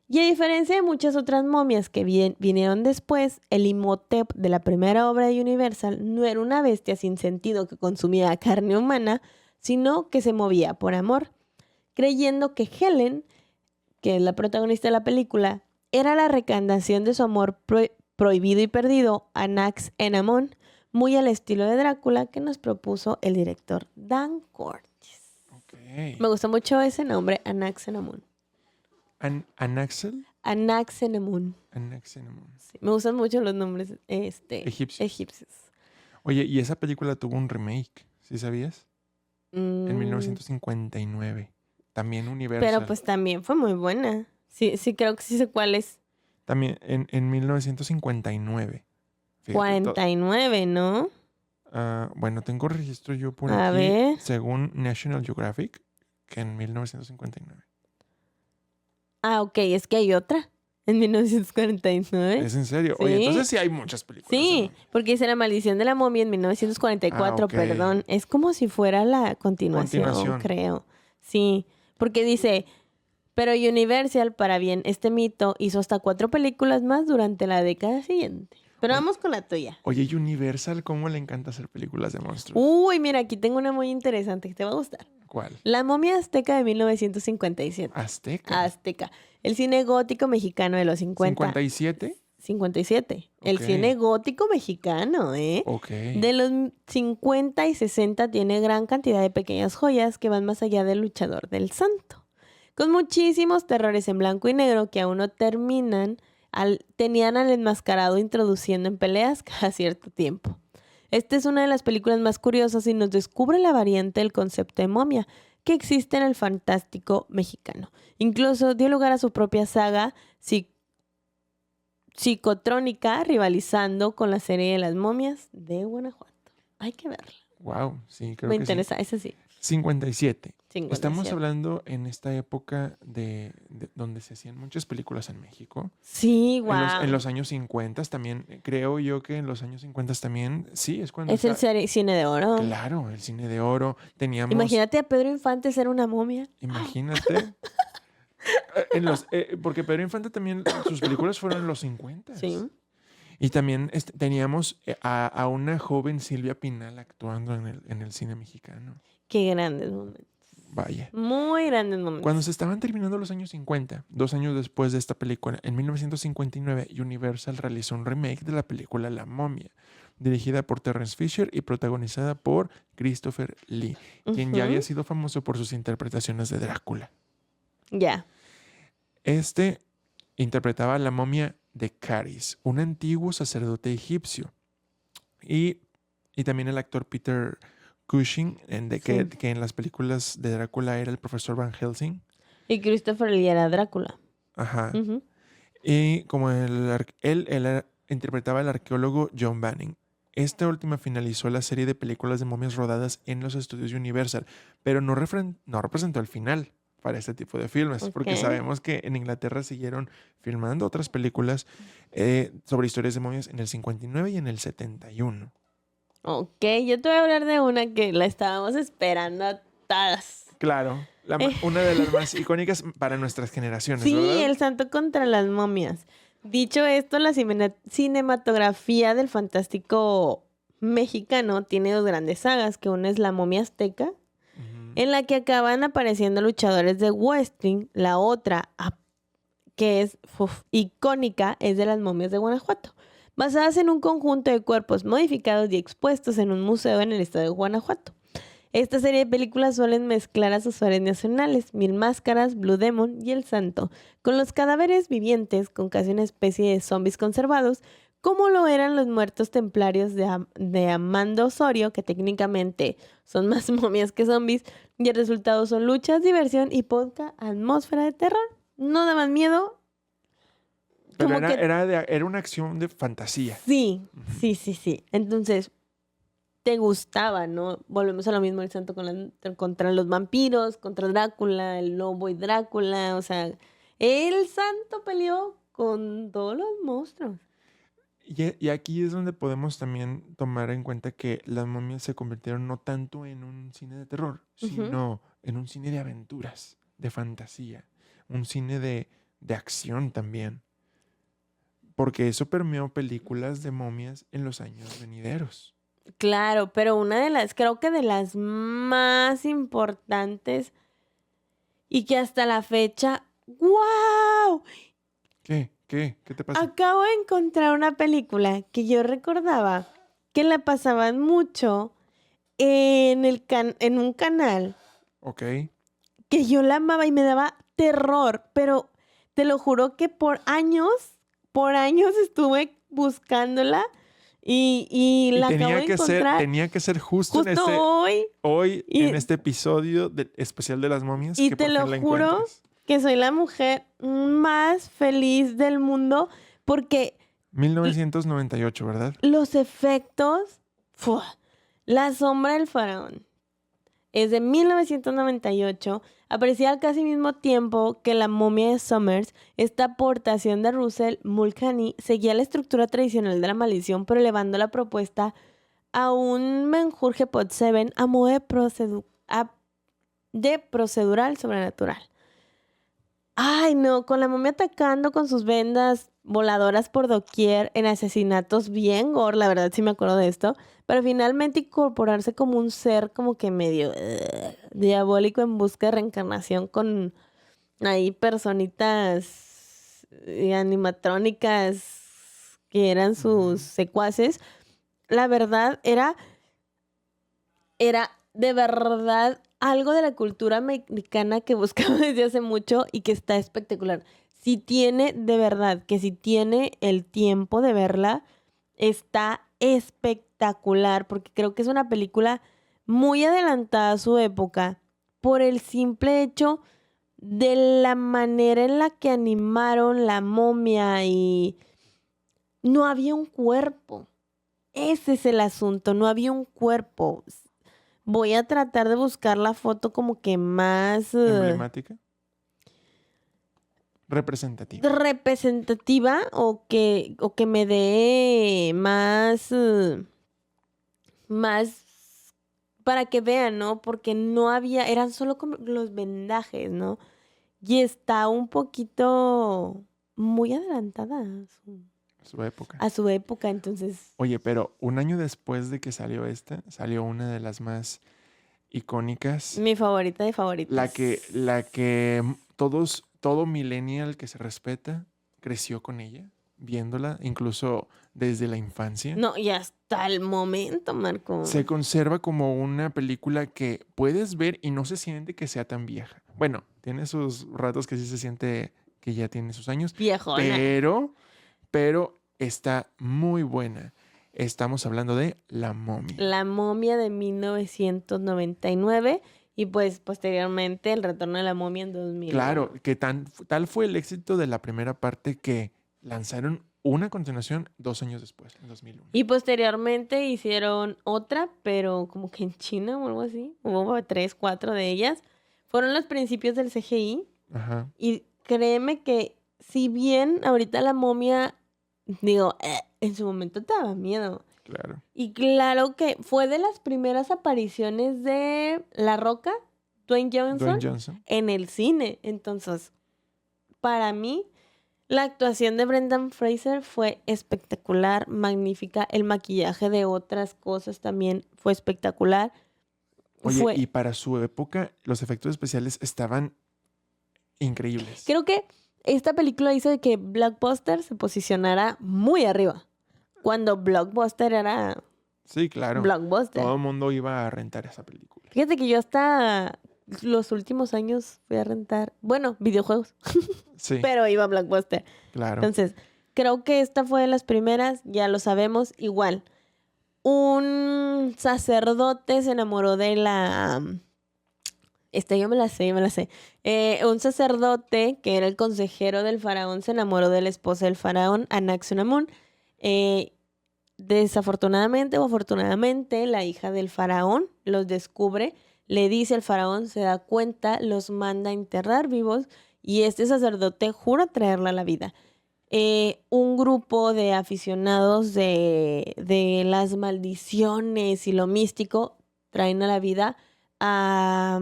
Speaker 2: Y a diferencia de muchas otras momias que vinieron después, el Imhotep de la primera obra de Universal no era una bestia sin sentido que consumía carne humana, sino que se movía por amor, creyendo que Helen, que es la protagonista de la película, era la reencarnación de su amor prohibido y perdido, Anax-Enamón, muy al estilo de Drácula que nos propuso el director Dan Curtis.
Speaker 3: Ok.
Speaker 2: Me gusta mucho ese nombre, Anax-Enamón.
Speaker 3: ¿Anaxel?
Speaker 2: Anax-Enamón.
Speaker 3: Anaxenamon.
Speaker 2: Sí, me gustan mucho los nombres egipcios.
Speaker 3: Oye, y esa película tuvo un remake, ¿sí sabías? En
Speaker 2: Mm,
Speaker 3: 1959. También Universal.
Speaker 2: pero pues también fue muy buena. Sí, sí, creo que sí sé cuál es.
Speaker 3: También en 1959. Fíjate,
Speaker 2: 49, ¿no?
Speaker 3: bueno, tengo registro yo por
Speaker 2: A
Speaker 3: aquí,
Speaker 2: ver.
Speaker 3: según National Geographic, que en 1959.
Speaker 2: Ah, ok, es que hay otra. En 1949.
Speaker 3: ¿Es en serio? Oye,
Speaker 2: Sí.
Speaker 3: entonces sí hay muchas películas. de
Speaker 2: Sí,
Speaker 3: momia.
Speaker 2: porque dice La maldición de la momia en 1944,
Speaker 3: Ah, ok.
Speaker 2: perdón. Es como si fuera la continuación, creo. Sí, porque dice, pero Universal, para bien este mito, hizo hasta 4 películas más durante la década siguiente. Pero
Speaker 3: Oye.
Speaker 2: vamos con la tuya.
Speaker 3: Oye, Universal, ¿cómo le encanta hacer películas de monstruos?
Speaker 2: Uy, mira, aquí tengo una muy interesante que te va a gustar.
Speaker 3: ¿Cuál?
Speaker 2: La momia azteca de 1957.
Speaker 3: Azteca.
Speaker 2: Azteca. El cine gótico mexicano de los 50.
Speaker 3: ¿57?
Speaker 2: 57. El
Speaker 3: Ok.
Speaker 2: cine gótico mexicano, ¿eh?
Speaker 3: Ok.
Speaker 2: De los 50 y 60 tiene gran cantidad de pequeñas joyas que van más allá del luchador del santo. Con muchísimos terrores en blanco y negro que aún no terminan, tenían al enmascarado introduciendo en peleas cada cierto tiempo. Esta es una de las películas más curiosas y nos descubre la variante del concepto de momia que existe en el fantástico mexicano. Incluso dio lugar a su propia saga psicotrónica, rivalizando con la serie de las momias de Guanajuato. Hay que verla.
Speaker 3: Wow, sí, creo
Speaker 2: Me
Speaker 3: que
Speaker 2: interesa, esa sí.
Speaker 3: sí. 57.
Speaker 2: 57.
Speaker 3: Estamos hablando en esta época donde se hacían muchas películas en México.
Speaker 2: Sí,
Speaker 3: En
Speaker 2: wow.
Speaker 3: en los años 50 también, creo yo que en los años 50 también, sí, es cuando
Speaker 2: Es el cine de oro.
Speaker 3: Claro, el cine de oro. Teníamos...
Speaker 2: Imagínate a Pedro Infante ser una momia.
Speaker 3: Imagínate. Porque Pedro Infante también, sus películas fueron en los 50.
Speaker 2: Sí.
Speaker 3: Y también teníamos a una joven Silvia Pinal actuando en el cine mexicano.
Speaker 2: Qué grandes momentos.
Speaker 3: Vaya.
Speaker 2: Muy grandes momentos.
Speaker 3: Cuando se estaban terminando los años 50, 2 años después de esta película, en 1959, Universal realizó un remake de la película La momia, dirigida por Terrence Fisher y protagonizada por Christopher Lee, quien ya había sido famoso por sus interpretaciones de Drácula.
Speaker 2: Ya.
Speaker 3: Este interpretaba a la momia de Caris, un antiguo sacerdote egipcio. Y también el actor Peter Cushing, que en las películas de Drácula era el profesor Van Helsing.
Speaker 2: Y Christopher Lee era Drácula.
Speaker 3: Ajá.
Speaker 2: Ujú.
Speaker 3: Y como él interpretaba al arqueólogo John Banning. Esta última finalizó la serie de películas de momias rodadas en los estudios Universal, pero no representó el final. para este tipo de filmes, porque
Speaker 2: Ok.
Speaker 3: sabemos que en Inglaterra siguieron filmando otras películas sobre historias de momias en el 59 y en el 71.
Speaker 2: Ok, yo te voy a hablar de una que la estábamos esperando a todas.
Speaker 3: Claro,
Speaker 2: Eh.
Speaker 3: una de las más icónicas para nuestras generaciones,
Speaker 2: Sí,
Speaker 3: ¿verdad?
Speaker 2: El Santo contra las momias. Dicho esto, la cinematografía del fantástico mexicano tiene dos grandes sagas, que una es La momia azteca,
Speaker 3: Ujú.
Speaker 2: en la que acaban apareciendo luchadores de wrestling. La otra, que es icónica, es de las momias de Guanajuato, basadas en un conjunto de cuerpos modificados y expuestos en un museo en el estado de Guanajuato. Esta serie de películas suelen mezclar a sus héroes nacionales, Mil Máscaras, Blue Demon y El Santo, con los cadáveres vivientes, con casi una especie de zombies conservados, como lo eran los muertos templarios de Amando Osorio, que técnicamente son más momias que zombies, y el resultado son luchas, diversión y poca atmósfera de terror. No daban miedo.
Speaker 3: Pero
Speaker 2: Como que
Speaker 3: era una acción de fantasía.
Speaker 2: sí,
Speaker 3: Ujú.
Speaker 2: sí. Entonces, te gustaba, ¿no? Volvemos a lo mismo, el santo contra los vampiros, contra Drácula, el lobo y Drácula, o sea, el santo peleó con todos los monstruos.
Speaker 3: Y aquí es donde podemos también tomar en cuenta que las momias se convirtieron no tanto en un cine de terror,
Speaker 2: Ujú.
Speaker 3: sino en un cine de aventuras, de fantasía, un cine de acción también, porque eso permeó películas de momias en los años venideros.
Speaker 2: Claro, pero creo que de las más importantes y que hasta la fecha, ¡wow!
Speaker 3: ¿Qué? ¿Qué te pasa?
Speaker 2: Acabo de encontrar una película que yo recordaba que la pasaban mucho en un canal
Speaker 3: Ok.
Speaker 2: que yo la amaba y me daba terror, pero te lo juro que por años estuve buscándola y
Speaker 3: Y
Speaker 2: la acabo de encontrar
Speaker 3: tenía que ser justo
Speaker 2: justo hoy
Speaker 3: hoy, en
Speaker 2: y,
Speaker 3: este episodio especial de las momias,
Speaker 2: y
Speaker 3: que
Speaker 2: te
Speaker 3: por
Speaker 2: lo
Speaker 3: fin la
Speaker 2: juro
Speaker 3: encuentres.
Speaker 2: que soy la mujer más feliz del mundo porque
Speaker 3: 1998, ¿verdad?
Speaker 2: los efectos, ¡fua! La sombra del faraón. Es de 1998, aparecía al casi mismo tiempo que La momia de Summers. Esta aportación de Russell Mulcahy seguía la estructura tradicional de la maldición, pero elevando la propuesta a un menjurje pod seven a modo de procedural sobrenatural. Ay, no, con la momia atacando con sus vendas voladoras por doquier en asesinatos bien gore, la verdad sí me acuerdo de esto, pero finalmente incorporarse como un ser como que medio diabólico en busca de reencarnación con ahí personitas animatrónicas que eran sus
Speaker 3: Ujú.
Speaker 2: secuaces. La verdad era de verdad algo de la cultura mexicana que buscaba desde hace mucho y que está espectacular. Si tiene, de verdad, que si tiene el tiempo de verla, está espectacular, porque creo que es una película muy adelantada a su época por el simple hecho de la manera en la que animaron la momia y no había un cuerpo. Ese es el asunto, no había un cuerpo. Voy a tratar de buscar la foto como que más
Speaker 3: Emblemática, representativa.
Speaker 2: representativa o que me dé más para que vean, ¿no? Porque no había, eran solo como los vendajes, ¿no? Y está un poquito muy adelantada
Speaker 3: Su época.
Speaker 2: a su época, entonces,
Speaker 3: Oye, pero un año después de que salió esta, salió una de las más icónicas,
Speaker 2: mi favorita de favoritas.
Speaker 3: la que todo millennial que se respeta creció con ella, viéndola, incluso desde la infancia.
Speaker 2: No, y hasta el momento, Marco.
Speaker 3: Se conserva como una película que puedes ver y no se siente que sea tan vieja. Bueno, tiene sus ratos que sí se siente que ya tiene sus años,
Speaker 2: Viejona.
Speaker 3: pero está muy buena. Estamos hablando de La Momia.
Speaker 2: La momia de 1999 y pues posteriormente El retorno de la momia en 2001.
Speaker 3: Claro, que tal fue el éxito de la primera parte que lanzaron una continuación 2 años después, en 2001.
Speaker 2: Y posteriormente hicieron otra, pero como que en China o algo así. Hubo 3, 4 de ellas. fueron los principios del CGI.
Speaker 3: Ajá.
Speaker 2: Y créeme que si bien ahorita la momia, digo, en su momento te daba miedo.
Speaker 3: Claro.
Speaker 2: Y claro que fue de las primeras apariciones de La Roca, Dwayne Johnson,
Speaker 3: Dwayne Johnson.
Speaker 2: en el cine. Entonces, para mí, la actuación de Brendan Fraser fue espectacular, magnífica. El maquillaje de otras cosas también fue espectacular.
Speaker 3: Oye, y para su época, los efectos especiales estaban increíbles.
Speaker 2: Creo que esta película hizo de que Blockbuster se posicionara muy arriba. Cuando Blockbuster era
Speaker 3: Sí, claro.
Speaker 2: Blockbuster.
Speaker 3: Todo el mundo iba a rentar esa película.
Speaker 2: Fíjate que yo hasta los últimos años fui a rentar, bueno, videojuegos,
Speaker 3: Sí,
Speaker 2: pero iba a Blockbuster.
Speaker 3: claro.
Speaker 2: Entonces, creo que esta fue de las primeras, ya lo sabemos, igual. Un sacerdote se enamoró de la... yo me la sé. Un sacerdote que era el consejero del faraón se enamoró de la esposa del faraón, Anaxunamun. Desafortunadamente o afortunadamente, la hija del faraón los descubre, le dice al faraón, se da cuenta, los manda a enterrar vivos y este sacerdote jura traerla a la vida. Un grupo de aficionados de las maldiciones y lo místico traen a la vida a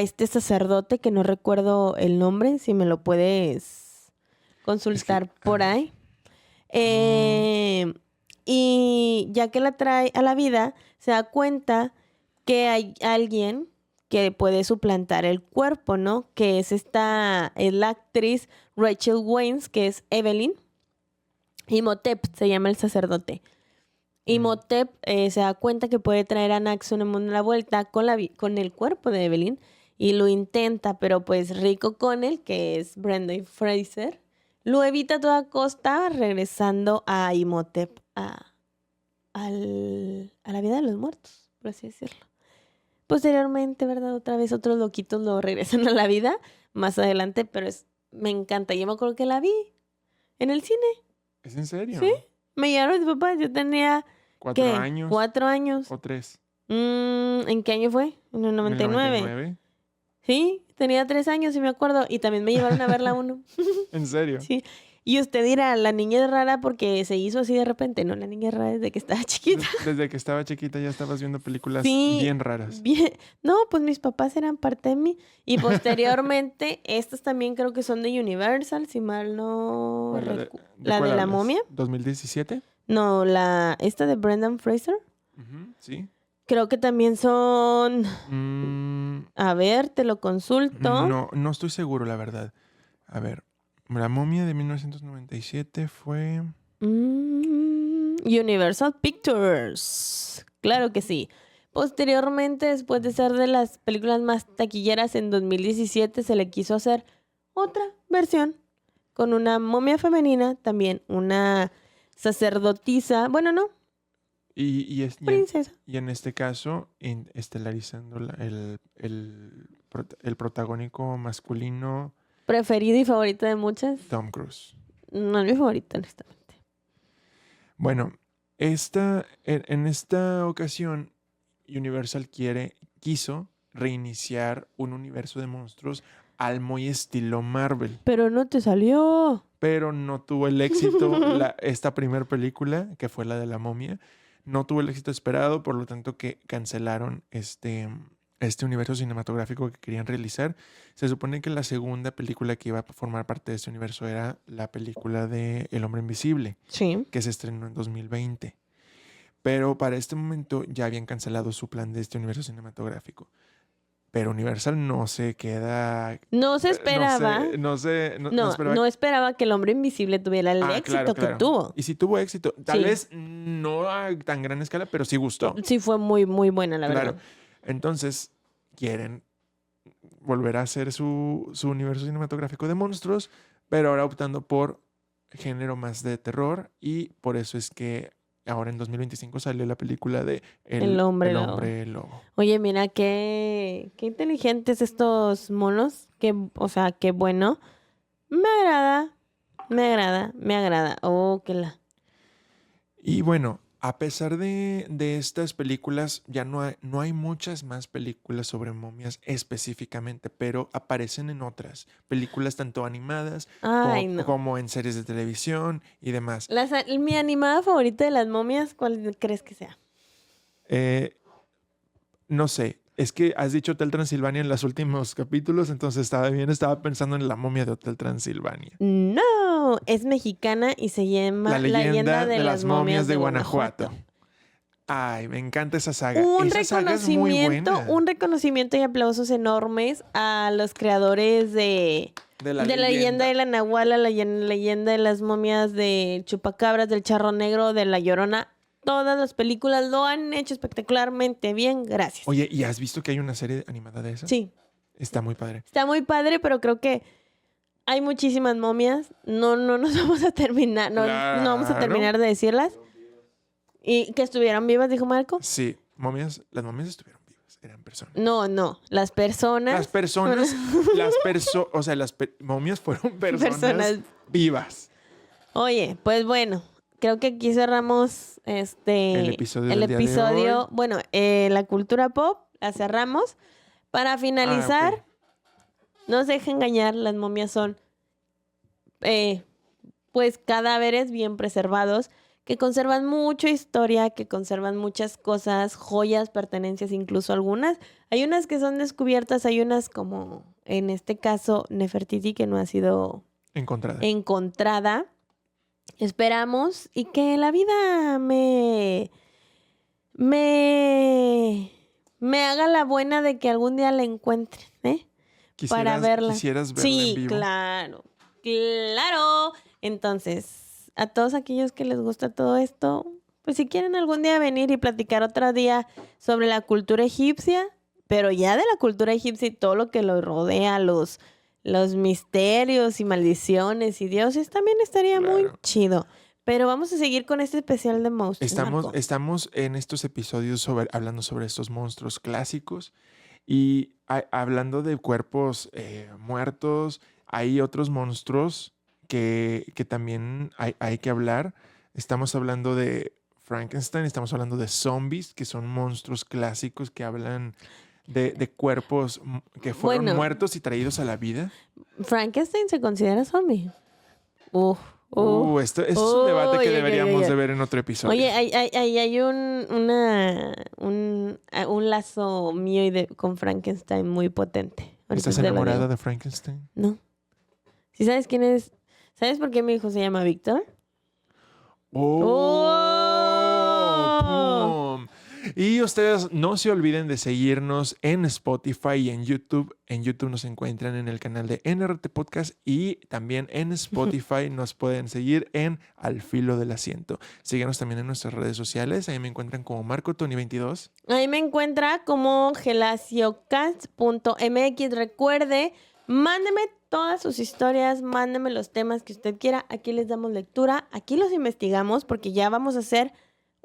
Speaker 2: este sacerdote que no recuerdo el nombre, si me lo puedes consultar por ahí. Y ya que la trae a la vida, se da cuenta que hay alguien que puede suplantar el cuerpo, ¿no? Que es la actriz Rachel Weisz, que es Evelyn. Imhotep se llama el sacerdote. Imhotep se da cuenta que puede traer a Anaxunamun a la vuelta con el cuerpo de Evelyn y lo intenta, pero pues Rick O'Connell, que es Brendan Fraser, lo evita a toda costa regresando a Imhotep a la vida de los muertos, por así decirlo. Posteriormente, ¿verdad? Otra vez otros loquitos lo regresan a la vida más adelante, pero me encanta. Yo me acuerdo que la vi en el cine.
Speaker 3: ¿Es en serio?
Speaker 2: Sí. Me llevaron mis papás. Yo tenía,
Speaker 3: 4
Speaker 2: ¿qué?
Speaker 3: años.
Speaker 2: 4 años.
Speaker 3: O 3.
Speaker 2: ¿En qué año fue? En el 99.
Speaker 3: 99.
Speaker 2: Sí, tenía 3 años y me acuerdo. Y también me llevaron a ver la 1.
Speaker 3: ¿En serio?
Speaker 2: Sí. Y usted dirá, la niña es rara porque se hizo así de repente. No, la niña es rara desde que estaba chiquita.
Speaker 3: Desde que estaba chiquita ya estabas viendo películas
Speaker 2: Sí,
Speaker 3: bien raras.
Speaker 2: bien. No, pues mis papás eran parte de mí. Y posteriormente, estas también creo que son de Universal, si mal no
Speaker 3: ¿Cuál,
Speaker 2: la
Speaker 3: cuál
Speaker 2: de la
Speaker 3: hablas?
Speaker 2: momia.
Speaker 3: ¿2017?
Speaker 2: No, esta de Brendan Fraser.
Speaker 3: Sí.
Speaker 2: Creo que también son... A ver, te lo consulto.
Speaker 3: No estoy seguro, la verdad. A ver, la momia de 1997 fue...
Speaker 2: Universal Pictures. Claro que sí. Posteriormente, después de ser de las películas más taquilleras en 2017, se le quiso hacer otra versión con una momia femenina, también una sacerdotisa, bueno, no, princesa.
Speaker 3: Y en este caso, estelarizando el protagónico masculino,
Speaker 2: Preferido y favorito de muchas.
Speaker 3: Tom Cruise.
Speaker 2: No es mi favorita, honestamente.
Speaker 3: Bueno, en esta ocasión, Universal quiso reiniciar un universo de monstruos al muy estilo Marvel.
Speaker 2: Pero no te salió.
Speaker 3: Pero no tuvo el éxito esta primera película, que fue la de la momia. No tuvo el éxito esperado, por lo tanto que cancelaron este universo cinematográfico que querían realizar. Se supone que la segunda película que iba a formar parte de este universo era la película de El Hombre Invisible,
Speaker 2: Sí.
Speaker 3: que se estrenó en 2020. Pero para este momento ya habían cancelado su plan de este universo cinematográfico. Pero Universal no se queda...
Speaker 2: No se esperaba.
Speaker 3: No
Speaker 2: esperaba que el hombre invisible tuviera el éxito que tuvo.
Speaker 3: Y sí tuvo éxito. Tal
Speaker 2: Sí.
Speaker 3: vez no a tan gran escala, pero sí gustó.
Speaker 2: Sí, fue muy, muy buena, la
Speaker 3: Claro.
Speaker 2: verdad.
Speaker 3: Entonces, quieren volver a hacer su universo cinematográfico de monstruos, pero ahora optando por género más de terror. Y por eso es que ahora en 2025 salió la película de
Speaker 2: El hombre
Speaker 3: lobo.
Speaker 2: Oye, mira, qué inteligentes estos monos. Qué bueno. Me agrada. Oh, qué la...
Speaker 3: Y bueno, a pesar de estas películas, ya no hay muchas más películas sobre momias específicamente, pero aparecen en otras películas tanto animadas
Speaker 2: Ay, no.
Speaker 3: como en series de televisión y demás.
Speaker 2: Mi animada favorita de las momias, ¿cuál crees que sea?
Speaker 3: No sé, es que has dicho Hotel Transilvania en los últimos capítulos, entonces estaba pensando en la momia de Hotel Transilvania.
Speaker 2: No, es mexicana y se llama
Speaker 3: La leyenda de las momias de Guanajuato. Ay, me encanta esa saga. Esa saga es muy buena.
Speaker 2: Un reconocimiento y aplausos enormes a los creadores de la leyenda de la Nahuala, la leyenda de las momias de Chupacabras, del Charro Negro, de La Llorona. Todas las películas lo han hecho espectacularmente bien, gracias.
Speaker 3: Oye, ¿y has visto que hay una serie animada de esas?
Speaker 2: Sí.
Speaker 3: Está muy padre.
Speaker 2: Está muy padre, pero creo que hay muchísimas momias. No nos vamos a terminar, no vamos a terminar de decirlas. ¿Y que estuvieran vivas, dijo Marco?
Speaker 3: Sí, las momias estuvieron vivas, eran personas.
Speaker 2: No, las personas.
Speaker 3: Las momias fueron personas vivas.
Speaker 2: Oye, pues bueno, creo que aquí cerramos el episodio. Bueno, la cultura pop la cerramos. Para finalizar,
Speaker 3: okay.
Speaker 2: No se dejen engañar, las momias son pues cadáveres bien preservados que conservan mucha historia, que conservan muchas cosas, joyas, pertenencias, incluso algunas. Hay unas que son descubiertas, hay unas como en este caso Nefertiti que no ha sido encontrada. Esperamos y que la vida me haga la buena de que algún día la encuentren, para verla.
Speaker 3: ¿Quisieras verla en vivo?
Speaker 2: Claro. Entonces, a todos aquellos que les gusta todo esto, pues si quieren algún día venir y platicar otro día sobre la cultura egipcia, pero ya de la cultura egipcia y todo lo que lo rodea, los misterios y maldiciones y dioses, también estaría muy chido. Pero vamos a seguir con este especial de monstruos.
Speaker 3: Estamos en estos episodios hablando sobre estos monstruos clásicos y hablando de cuerpos muertos. Hay otros monstruos que también hay que hablar. Estamos hablando de Frankenstein, estamos hablando de zombies, que son monstruos clásicos que hablan de cuerpos que fueron muertos y traídos a la vida.
Speaker 2: ¿Frankenstein se considera zombie?
Speaker 3: Esto es un debate que deberíamos de ver en otro episodio.
Speaker 2: Oye, hay un lazo mío con Frankenstein muy potente.
Speaker 3: ¿Estás enamorada de Frankenstein?
Speaker 2: No. ¿Sí sabes quién es? ¿Sabes por qué mi hijo se llama Víctor?
Speaker 3: ¡Pum! Y ustedes no se olviden de seguirnos en Spotify y en YouTube. En YouTube nos encuentran en el canal de NRT Podcast y también en Spotify nos pueden seguir en Al Filo del Asiento. Síganos también en nuestras redes sociales. Ahí me encuentran como MarcoTony22.
Speaker 2: Ahí me encuentra como gelaciocast.mx. Recuerde, mándeme todas sus historias, mándeme los temas que usted quiera. Aquí les damos lectura, aquí los investigamos porque ya vamos a hacer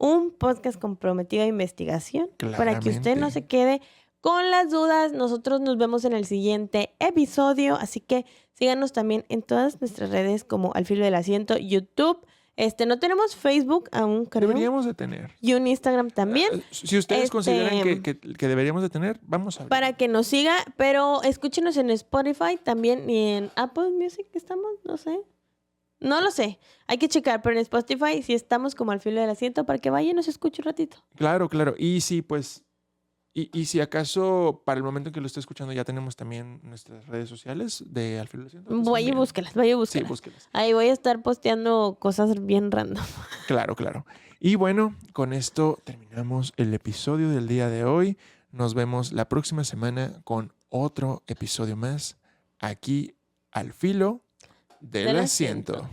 Speaker 2: un podcast comprometido de investigación.
Speaker 3: Claramente.
Speaker 2: Para que usted no se quede con las dudas. Nosotros nos vemos en el siguiente episodio, así que síganos también en todas nuestras redes como Al Filo del Asiento, YouTube. No tenemos Facebook aún, creo.
Speaker 3: Deberíamos de tener.
Speaker 2: Y un Instagram también.
Speaker 3: Si ustedes consideran que deberíamos de tener, vamos a ver.
Speaker 2: Para que nos siga, pero escúchenos en Spotify también y en Apple Music estamos, no sé. No lo sé, hay que checar, pero en Spotify sí estamos como Al Filo del Asiento para que vaya y nos escuche un ratito.
Speaker 3: Claro. Y sí, pues, y si acaso para el momento en que lo esté escuchando ya tenemos también nuestras redes sociales de Al Filo del Asiento. Pues
Speaker 2: vaya y búsquelas.
Speaker 3: Sí, búsquelas.
Speaker 2: Ahí voy a estar posteando cosas bien random.
Speaker 3: Claro. Y bueno, con esto terminamos el episodio del día de hoy. Nos vemos la próxima semana con otro episodio más aquí Al Filo del Asiento.